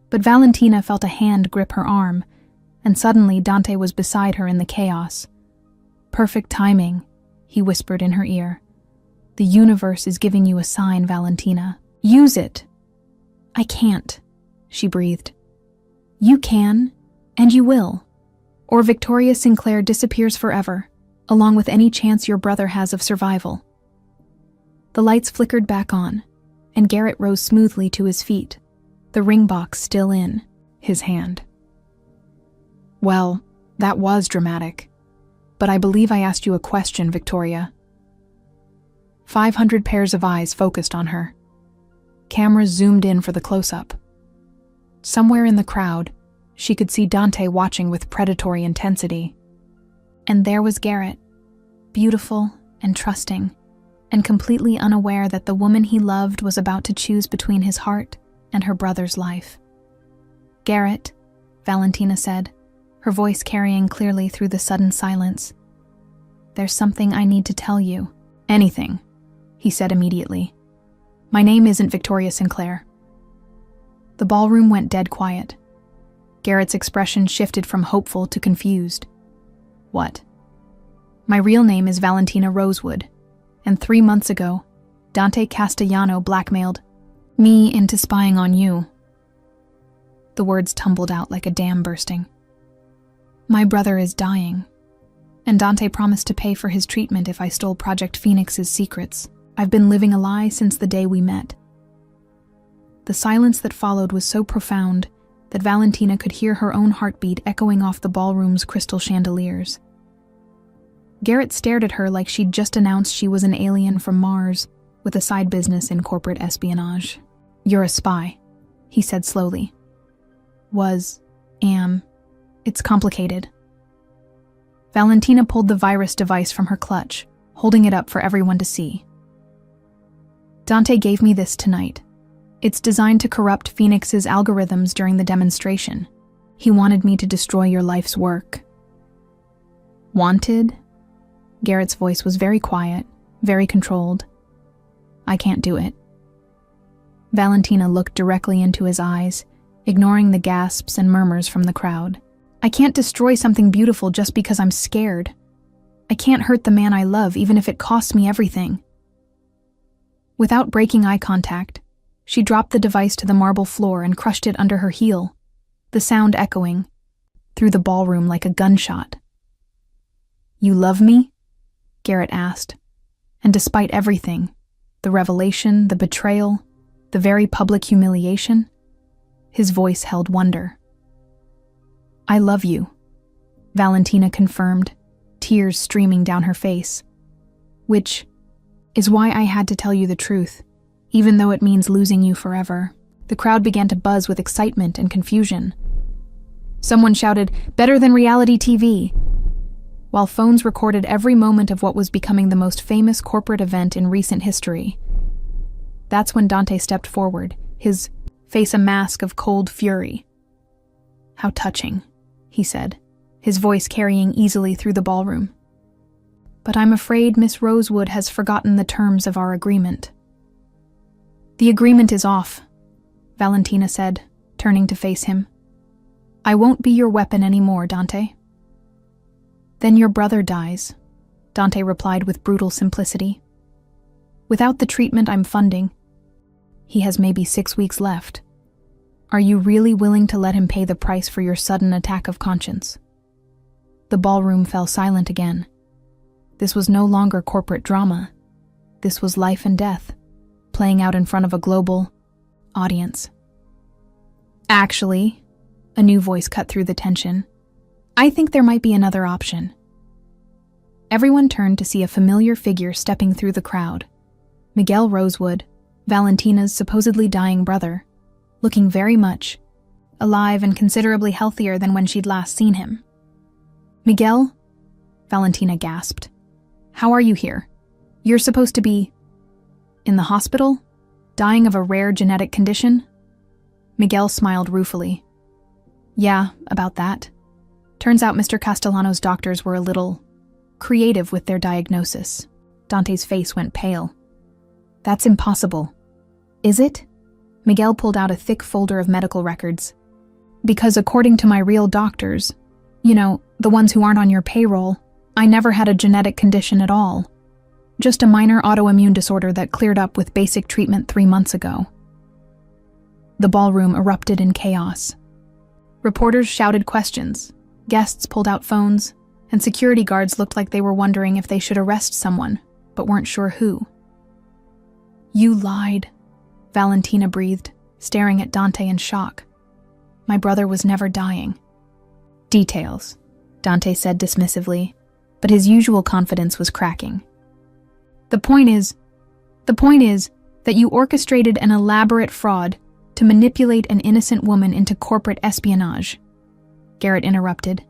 But Valentina felt a hand grip her arm, and suddenly Dante was beside her in the chaos. "Perfect timing," he whispered in her ear. "The universe is giving you a sign, Valentina. Use it." "I can't," she breathed. "You can, and you will. Or Victoria Sinclair disappears forever, along with any chance your brother has of survival." The lights flickered back on, and Garrett rose smoothly to his feet, the ring box still in his hand. "Well, that was dramatic. But I believe I asked you a question, Victoria." 500 pairs of eyes focused on her. Cameras zoomed in for the close-up. Somewhere in the crowd, she could see Dante watching with predatory intensity. And there was Garrett, beautiful and trusting, and completely unaware that the woman he loved was about to choose between his heart and her brother's life. "Garrett," Valentina said, her voice carrying clearly through the sudden silence. "There's something I need to tell you." "Anything," he said immediately. "My name isn't Victoria Sinclair." The ballroom went dead quiet. Garrett's expression shifted from hopeful to confused. "What?" "My real name is Valentina Rosewood, and 3 months ago, Dante Castellano blackmailed me into spying on you." The words tumbled out like a dam bursting. "My brother is dying, and Dante promised to pay for his treatment if I stole Project Phoenix's secrets. I've been living a lie since the day we met." The silence that followed was so profound that Valentina could hear her own heartbeat echoing off the ballroom's crystal chandeliers. Garrett stared at her like she'd just announced she was an alien from Mars with a side business in corporate espionage. "You're a spy," he said slowly. Am. It's complicated." Valentina pulled the virus device from her clutch, holding it up for everyone to see. "Dante gave me this tonight. It's designed to corrupt Phoenix's algorithms during the demonstration. He wanted me to destroy your life's work." "Wanted?" Garrett's voice was very quiet, very controlled. "I can't do it." Valentina looked directly into his eyes, ignoring the gasps and murmurs from the crowd. "I can't destroy something beautiful just because I'm scared. I can't hurt the man I love even if it costs me everything." Without breaking eye contact, she dropped the device to the marble floor and crushed it under her heel. the sound echoing through the ballroom like a gunshot. "You love me?" Garrett asked. And despite everything, the revelation, the betrayal, the very public humiliation, his voice held wonder. "I love you," Valentina confirmed, tears streaming down her face. "Which is why I had to tell you the truth, even though it means losing you forever." The crowd began to buzz with excitement and confusion. Someone shouted, "Better than reality TV!" while phones recorded every moment of what was becoming the most famous corporate event in recent history. That's when Dante stepped forward, his face a mask of cold fury. "How touching," he said, his voice carrying easily through the ballroom. "But I'm afraid Miss Rosewood has forgotten the terms of our agreement." "The agreement is off," Valentina said, turning to face him. "I won't be your weapon anymore, Dante." "Then your brother dies," Dante replied with brutal simplicity. "Without the treatment I'm funding, he has maybe 6 weeks left. Are you really willing to let him pay the price for your sudden attack of conscience?" The ballroom fell silent again. This was no longer corporate drama. This was life and death, playing out in front of a global audience. "Actually," a new voice cut through the tension, "I think there might be another option." Everyone turned to see a familiar figure stepping through the crowd. Miguel Rosewood, Valentina's supposedly dying brother, looking very much alive and considerably healthier than when she'd last seen him. "Miguel?" Valentina gasped. "How are you here? You're supposed to be in the hospital, dying of a rare genetic condition?" Miguel smiled ruefully. "Yeah, about that. Turns out Mr. Castellano's doctors were a little creative with their diagnosis." Dante's face went pale. "That's impossible." "Is it?" Miguel pulled out a thick folder of medical records. "Because according to my real doctors, the ones who aren't on your payroll, I never had a genetic condition at all. Just a minor autoimmune disorder that cleared up with basic treatment 3 months ago." The ballroom erupted in chaos. Reporters shouted questions, guests pulled out phones, and security guards looked like they were wondering if they should arrest someone, but weren't sure who. "You lied," Valentina breathed, staring at Dante in shock. "My brother was never dying." "Details," Dante said dismissively, but his usual confidence was cracking. The point is that you orchestrated an elaborate fraud to manipulate an innocent woman into corporate espionage," Garrett interrupted,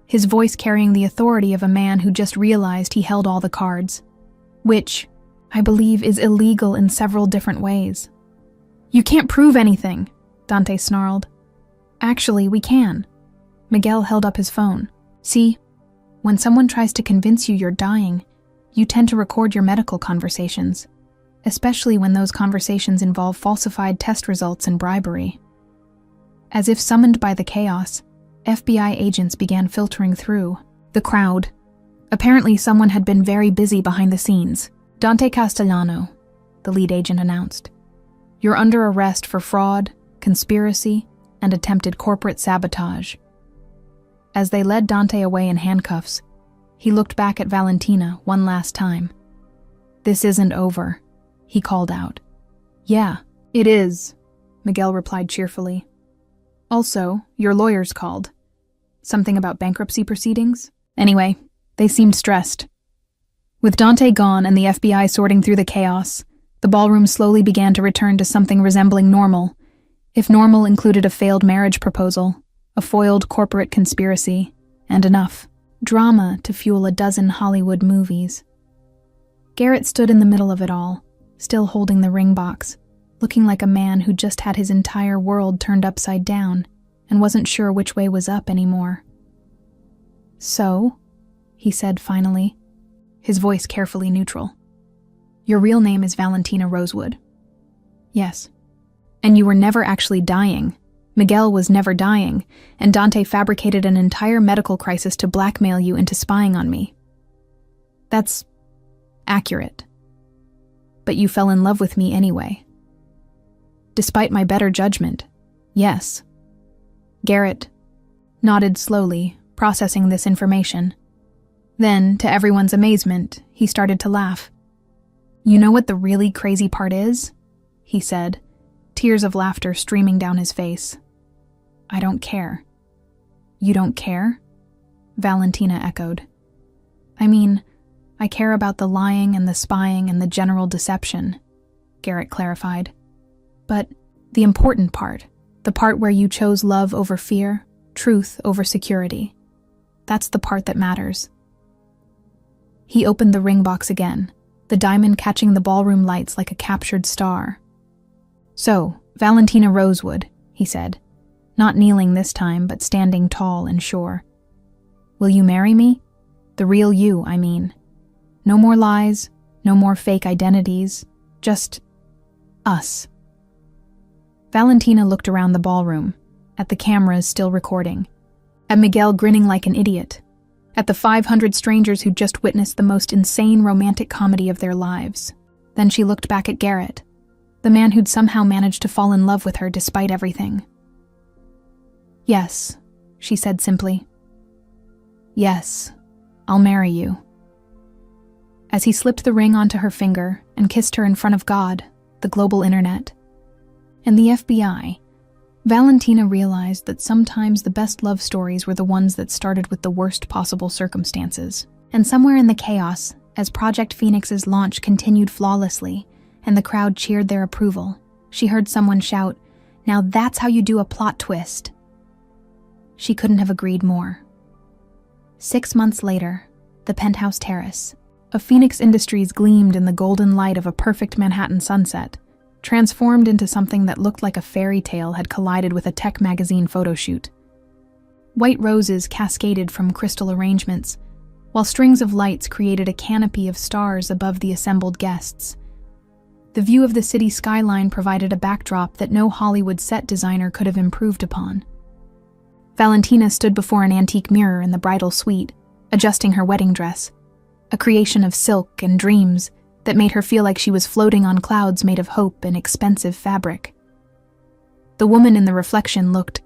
his voice carrying the authority of a man who just realized he held all the cards, "which, I believe, is illegal in several different ways." "You can't prove anything," Dante snarled. "Actually, we can." Miguel held up his phone. "See, when someone tries to convince you you're dying, you tend to record your medical conversations, especially when those conversations involve falsified test results and bribery." As if summoned by the chaos, FBI agents began filtering through the crowd. Apparently, someone had been very busy behind the scenes. "Dante Castellano," the lead agent announced. "You're under arrest for fraud, conspiracy, and attempted corporate sabotage." As they led Dante away in handcuffs, he looked back at Valentina one last time. "This isn't over," he called out. "Yeah, it is," Miguel replied cheerfully. "Also, your lawyers called. Something about bankruptcy proceedings? Anyway, they seemed stressed." With Dante gone and the FBI sorting through the chaos, the ballroom slowly began to return to something resembling normal, if normal included a failed marriage proposal, a foiled corporate conspiracy, and enough drama to fuel a dozen Hollywood movies. Garrett stood in the middle of it all, still holding the ring box, looking like a man who just had his entire world turned upside down and wasn't sure which way was up anymore. "So," he said finally, his voice carefully neutral, "your real name is Valentina Rosewood." "Yes." "And you were never actually dying. Miguel was never dying, and Dante fabricated an entire medical crisis to blackmail you into spying on me." "That's accurate. But you fell in love with me anyway." "Despite my better judgment, yes." Garrett nodded slowly, processing this information. Then, to everyone's amazement, he started to laugh. "You know what the really crazy part is?" he said, tears of laughter streaming down his face. "I don't care." "You don't care?" Valentina echoed. "I mean, I care about the lying and the spying and the general deception," Garrett clarified. "But the important part, the part where you chose love over fear, truth over security, that's the part that matters." He opened the ring box again, the diamond catching the ballroom lights like a captured star. "So, Valentina Rosewood," he said, not kneeling this time but standing tall and sure. "Will you marry me? The real you, I mean. No more lies, no more fake identities, just us." Valentina looked around the ballroom, at the cameras still recording, at Miguel grinning like an idiot, at the 500 strangers who'd just witnessed the most insane romantic comedy of their lives. Then she looked back at Garrett, the man who'd somehow managed to fall in love with her despite everything. "Yes," she said simply. "Yes, I'll marry you." As he slipped the ring onto her finger and kissed her in front of God, the global internet, and the FBI, Valentina realized that sometimes the best love stories were the ones that started with the worst possible circumstances. And somewhere in the chaos, as Project Phoenix's launch continued flawlessly and the crowd cheered their approval, she heard someone shout, "Now that's how you do a plot twist." She couldn't have agreed more. 6 months later, the penthouse terrace of Phoenix Industries gleamed in the golden light of a perfect Manhattan sunset, transformed into something that looked like a fairy tale had collided with a tech magazine photo shoot. White roses cascaded from crystal arrangements, while strings of lights created a canopy of stars above the assembled guests. The view of the city skyline provided a backdrop that no Hollywood set designer could have improved upon. Valentina stood before an antique mirror in the bridal suite, adjusting her wedding dress, a creation of silk and dreams that made her feel like she was floating on clouds made of hope and expensive fabric. The woman in the reflection looked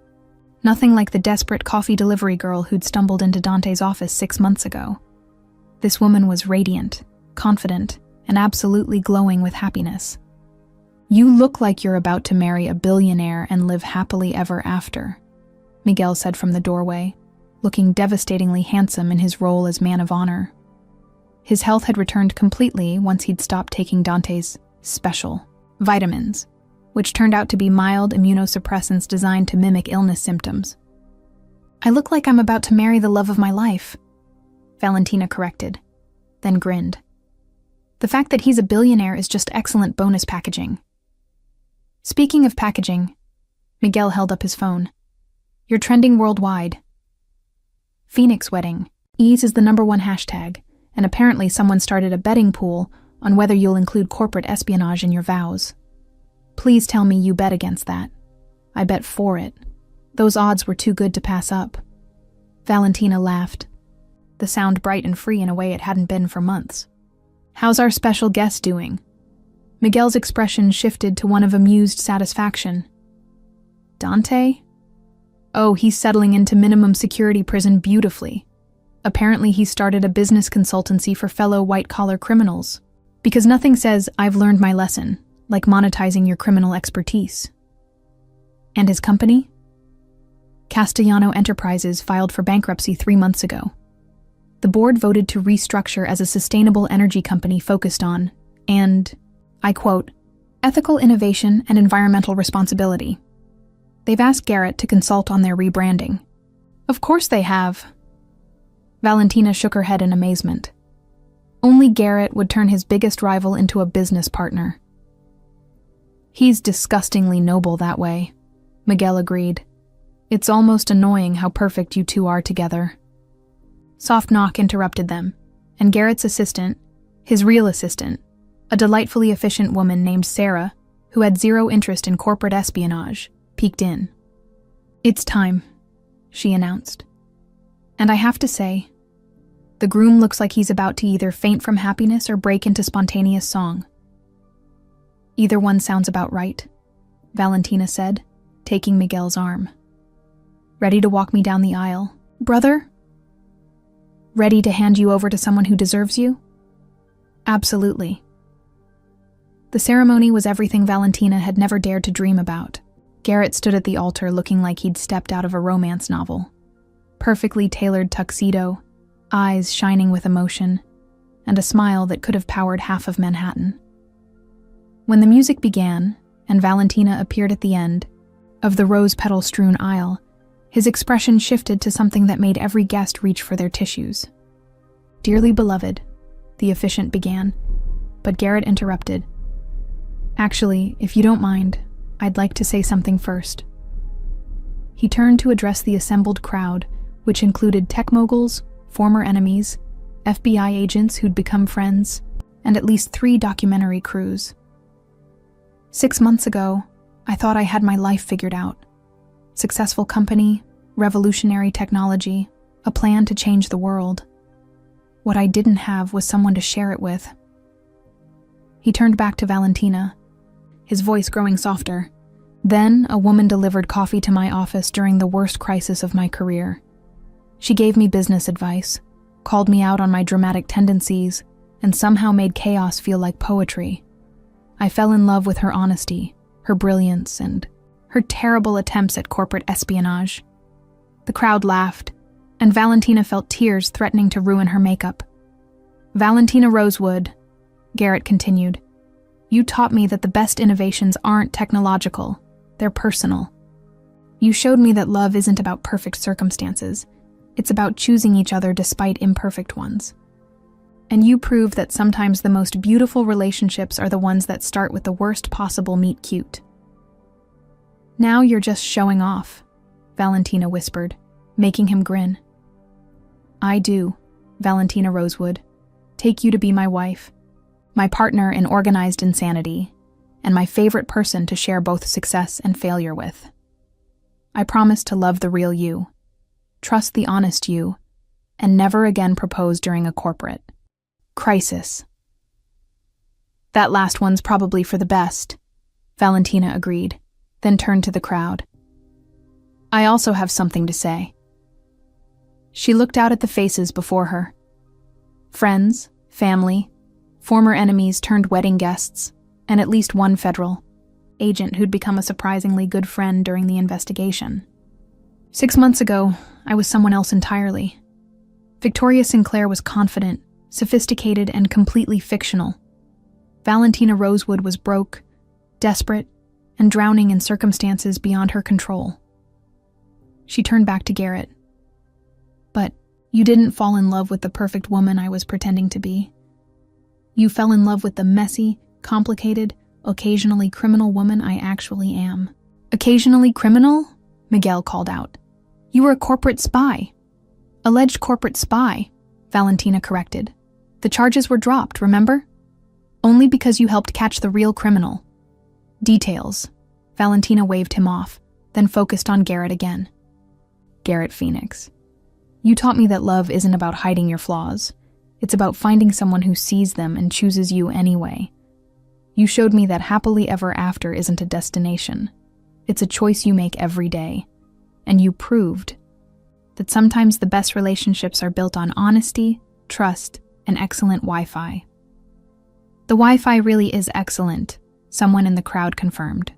nothing like the desperate coffee delivery girl who'd stumbled into Dante's office 6 months ago. This woman was radiant, confident, and absolutely glowing with happiness. "You look like you're about to marry a billionaire and live happily ever after," Miguel said from the doorway, looking devastatingly handsome in his role as man of honor. His health had returned completely once he'd stopped taking Dante's special vitamins, which turned out to be mild immunosuppressants designed to mimic illness symptoms. "I look like I'm about to marry the love of my life," Valentina corrected, then grinned. "The fact that he's a billionaire is just excellent bonus packaging." Speaking of packaging, Miguel held up his phone. "You're trending worldwide. Phoenix wedding. Ease is the #1 hashtag, and apparently someone started a betting pool on whether you'll include corporate espionage in your vows. Please tell me you bet against that. I bet for it. Those odds were too good to pass up." Valentina laughed, the sound bright and free in a way it hadn't been for months. "How's our special guest doing?" Miguel's expression shifted to one of amused satisfaction. "Dante? Oh, he's settling into minimum security prison beautifully. Apparently he started a business consultancy for fellow white-collar criminals, because nothing says, 'I've learned my lesson,' like monetizing your criminal expertise." "And his company?" "Castellano Enterprises filed for bankruptcy 3 months ago. The board voted to restructure as a sustainable energy company focused on, and, I quote, ethical innovation and environmental responsibility. They've asked Garrett to consult on their rebranding." "Of course they have." Valentina shook her head in amazement. Only Garrett would turn his biggest rival into a business partner. "He's disgustingly noble that way," Miguel agreed. "It's almost annoying how perfect you two are together." Soft knock interrupted them, and Garrett's assistant, his real assistant, a delightfully efficient woman named Sarah, who had zero interest in corporate espionage, peeked in. "It's time," she announced. "And I have to say, the groom looks like he's about to either faint from happiness or break into spontaneous song." "Either one sounds about right," Valentina said, taking Miguel's arm. Ready to walk me down the aisle? Brother? Ready to hand you over to someone who deserves you? Absolutely. The ceremony was everything Valentina had never dared to dream about. Garrett stood at the altar looking like he'd stepped out of a romance novel. Perfectly tailored tuxedo, eyes shining with emotion, and a smile that could have powered half of Manhattan. When the music began, and Valentina appeared at the end of the rose-petal-strewn aisle, his expression shifted to something that made every guest reach for their tissues. "Dearly beloved," the officiant began, but Garrett interrupted. "Actually, if you don't mind, I'd like to say something first." He turned to address the assembled crowd, which included tech moguls, former enemies, FBI agents who'd become friends, and at least 3 documentary crews. 6 months ago, I thought I had my life figured out. Successful company, revolutionary technology, a plan to change the world. What I didn't have was someone to share it with. He turned back to Valentina, his voice growing softer. Then, a woman delivered coffee to my office during the worst crisis of my career. She gave me business advice, called me out on my dramatic tendencies, and somehow made chaos feel like poetry. I fell in love with her honesty, her brilliance, and her terrible attempts at corporate espionage. The crowd laughed, and Valentina felt tears threatening to ruin her makeup. "Valentina Rosewood," Garrett continued, "you taught me that the best innovations aren't technological, they're personal. You showed me that love isn't about perfect circumstances, it's about choosing each other despite imperfect ones. And you proved that sometimes the most beautiful relationships are the ones that start with the worst possible meet cute." "Now you're just showing off," Valentina whispered, making him grin. "I do, Valentina Rosewood, take you to be my wife, my partner in organized insanity, and my favorite person to share both success and failure with. I promise to love the real you, trust the honest you, and never again propose during a corporate crisis." "That last one's probably for the best," Valentina agreed, then turned to the crowd. "I also have something to say." She looked out at the faces before her. Friends, family, former enemies turned wedding guests, and at least one federal agent who'd become a surprisingly good friend during the investigation. 6 months ago, I was someone else entirely. Victoria Sinclair was confident, sophisticated, and completely fictional. Valentina Rosewood was broke, desperate, and drowning in circumstances beyond her control. She turned back to Garrett. "But you didn't fall in love with the perfect woman I was pretending to be. You fell in love with the messy, complicated, occasionally criminal woman I actually am." "Occasionally criminal?" Miguel called out. "You were a corporate spy." "Alleged corporate spy," Valentina corrected. "The charges were dropped, remember? Only because you helped catch the real criminal." "Details." Valentina waved him off, then focused on Garrett again. "Garrett Phoenix, you taught me that love isn't about hiding your flaws. It's about finding someone who sees them and chooses you anyway. You showed me that happily ever after isn't a destination. It's a choice you make every day. And you proved that sometimes the best relationships are built on honesty, trust, and excellent Wi-Fi." "The Wi-Fi really is excellent," someone in the crowd confirmed.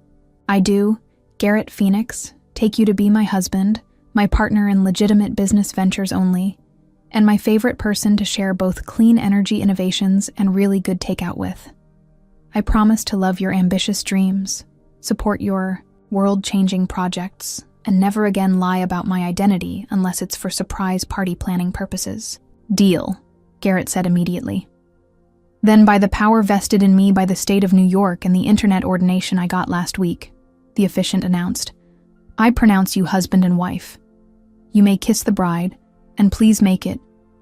"I do, Garrett Phoenix, take you to be my husband, my partner in legitimate business ventures only, and my favorite person to share both clean energy innovations and really good takeout with. I promise to love your ambitious dreams, support your world-changing projects, and never again lie about my identity unless it's for surprise party planning purposes." "Deal," Garrett said immediately. "Then by the power vested in me by the state of New York and the internet ordination I got last week," the officiant announced, "I pronounce you husband and wife. You may kiss the bride, and please make it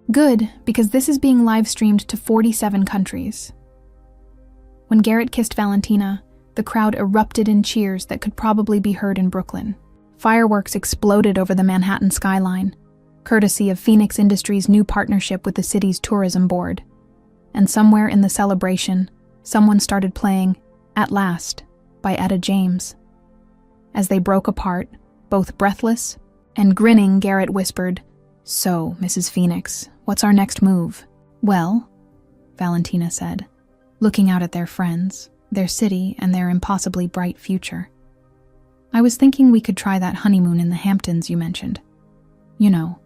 good, because this is being live-streamed to 47 countries." When Garrett kissed Valentina, the crowd erupted in cheers that could probably be heard in Brooklyn. Fireworks exploded over the Manhattan skyline, courtesy of Phoenix Industries' new partnership with the city's tourism board. And somewhere in the celebration, someone started playing "At Last" by Etta James. As they broke apart, both breathless And grinning, Garrett whispered, "So, Mrs. Phoenix, what's our next move?" "Well," Valentina said, looking out at their friends, their city, and their impossibly bright future. "I was thinking we could try that honeymoon in the Hamptons you mentioned. You know,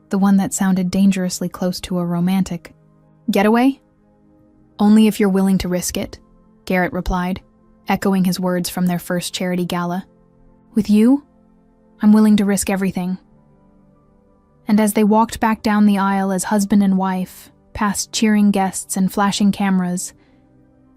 the one that sounded dangerously close to a romantic getaway?" "Only if you're willing to risk it," Garrett replied, echoing his words from their first charity gala. "With you, I'm willing to risk everything." And as they walked back down the aisle as husband and wife, past cheering guests and flashing cameras,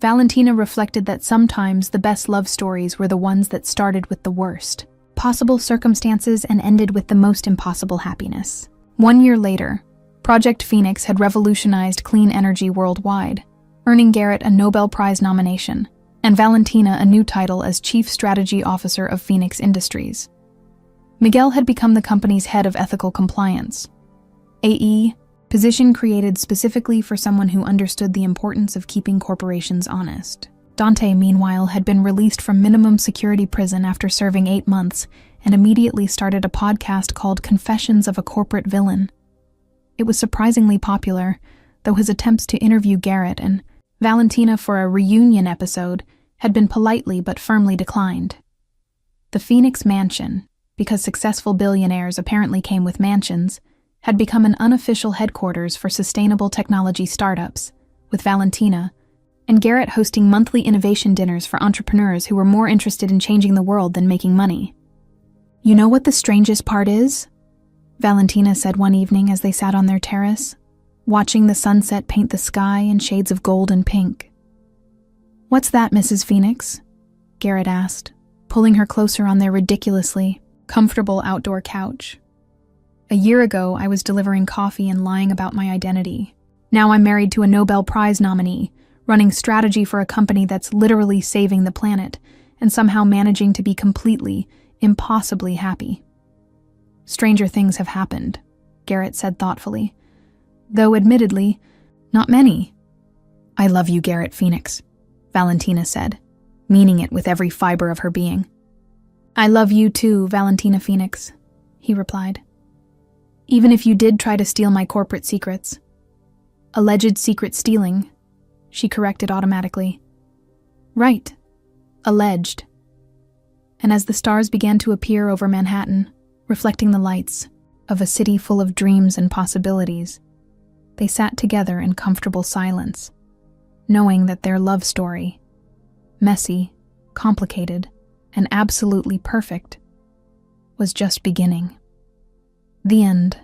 Valentina reflected that sometimes the best love stories were the ones that started with the worst possible circumstances and ended with the most impossible happiness. 1 year later, Project Phoenix had revolutionized clean energy worldwide, earning Garrett a Nobel Prize nomination, and Valentina a new title as Chief Strategy Officer of Phoenix Industries. Miguel had become the company's head of ethical compliance, AE, position created specifically for someone who understood the importance of keeping corporations honest. Dante, meanwhile, had been released from minimum security prison after serving 8 months and immediately started a podcast called Confessions of a Corporate Villain. It was surprisingly popular, though his attempts to interview Garrett and Valentina for a reunion episode had been politely but firmly declined. The Phoenix Mansion, because successful billionaires apparently came with mansions, had become an unofficial headquarters for sustainable technology startups, with Valentina and Garrett hosting monthly innovation dinners for entrepreneurs who were more interested in changing the world than making money. "You know what the strangest part is?" Valentina said one evening as they sat on their terrace, watching the sunset paint the sky in shades of gold and pink. "What's that, Mrs. Phoenix?" Garrett asked, pulling her closer on their ridiculously comfortable outdoor couch. "A year ago, I was delivering coffee and lying about my identity. Now I'm married to a Nobel Prize nominee, running strategy for a company that's literally saving the planet, and somehow managing to be completely, impossibly happy." "Stranger things have happened," Garrett said thoughtfully. "Though admittedly, not many." "I love you, Garrett Phoenix," Valentina said, meaning it with every fiber of her being. "I love you too, Valentina Phoenix," he replied. "Even if you did try to steal my corporate secrets." "Alleged secret stealing," she corrected automatically. "Right. Alleged." And as the stars began to appear over Manhattan, reflecting the lights of a city full of dreams and possibilities, they sat together in comfortable silence, knowing that their love story, messy, complicated, and absolutely perfect, was just beginning. The end.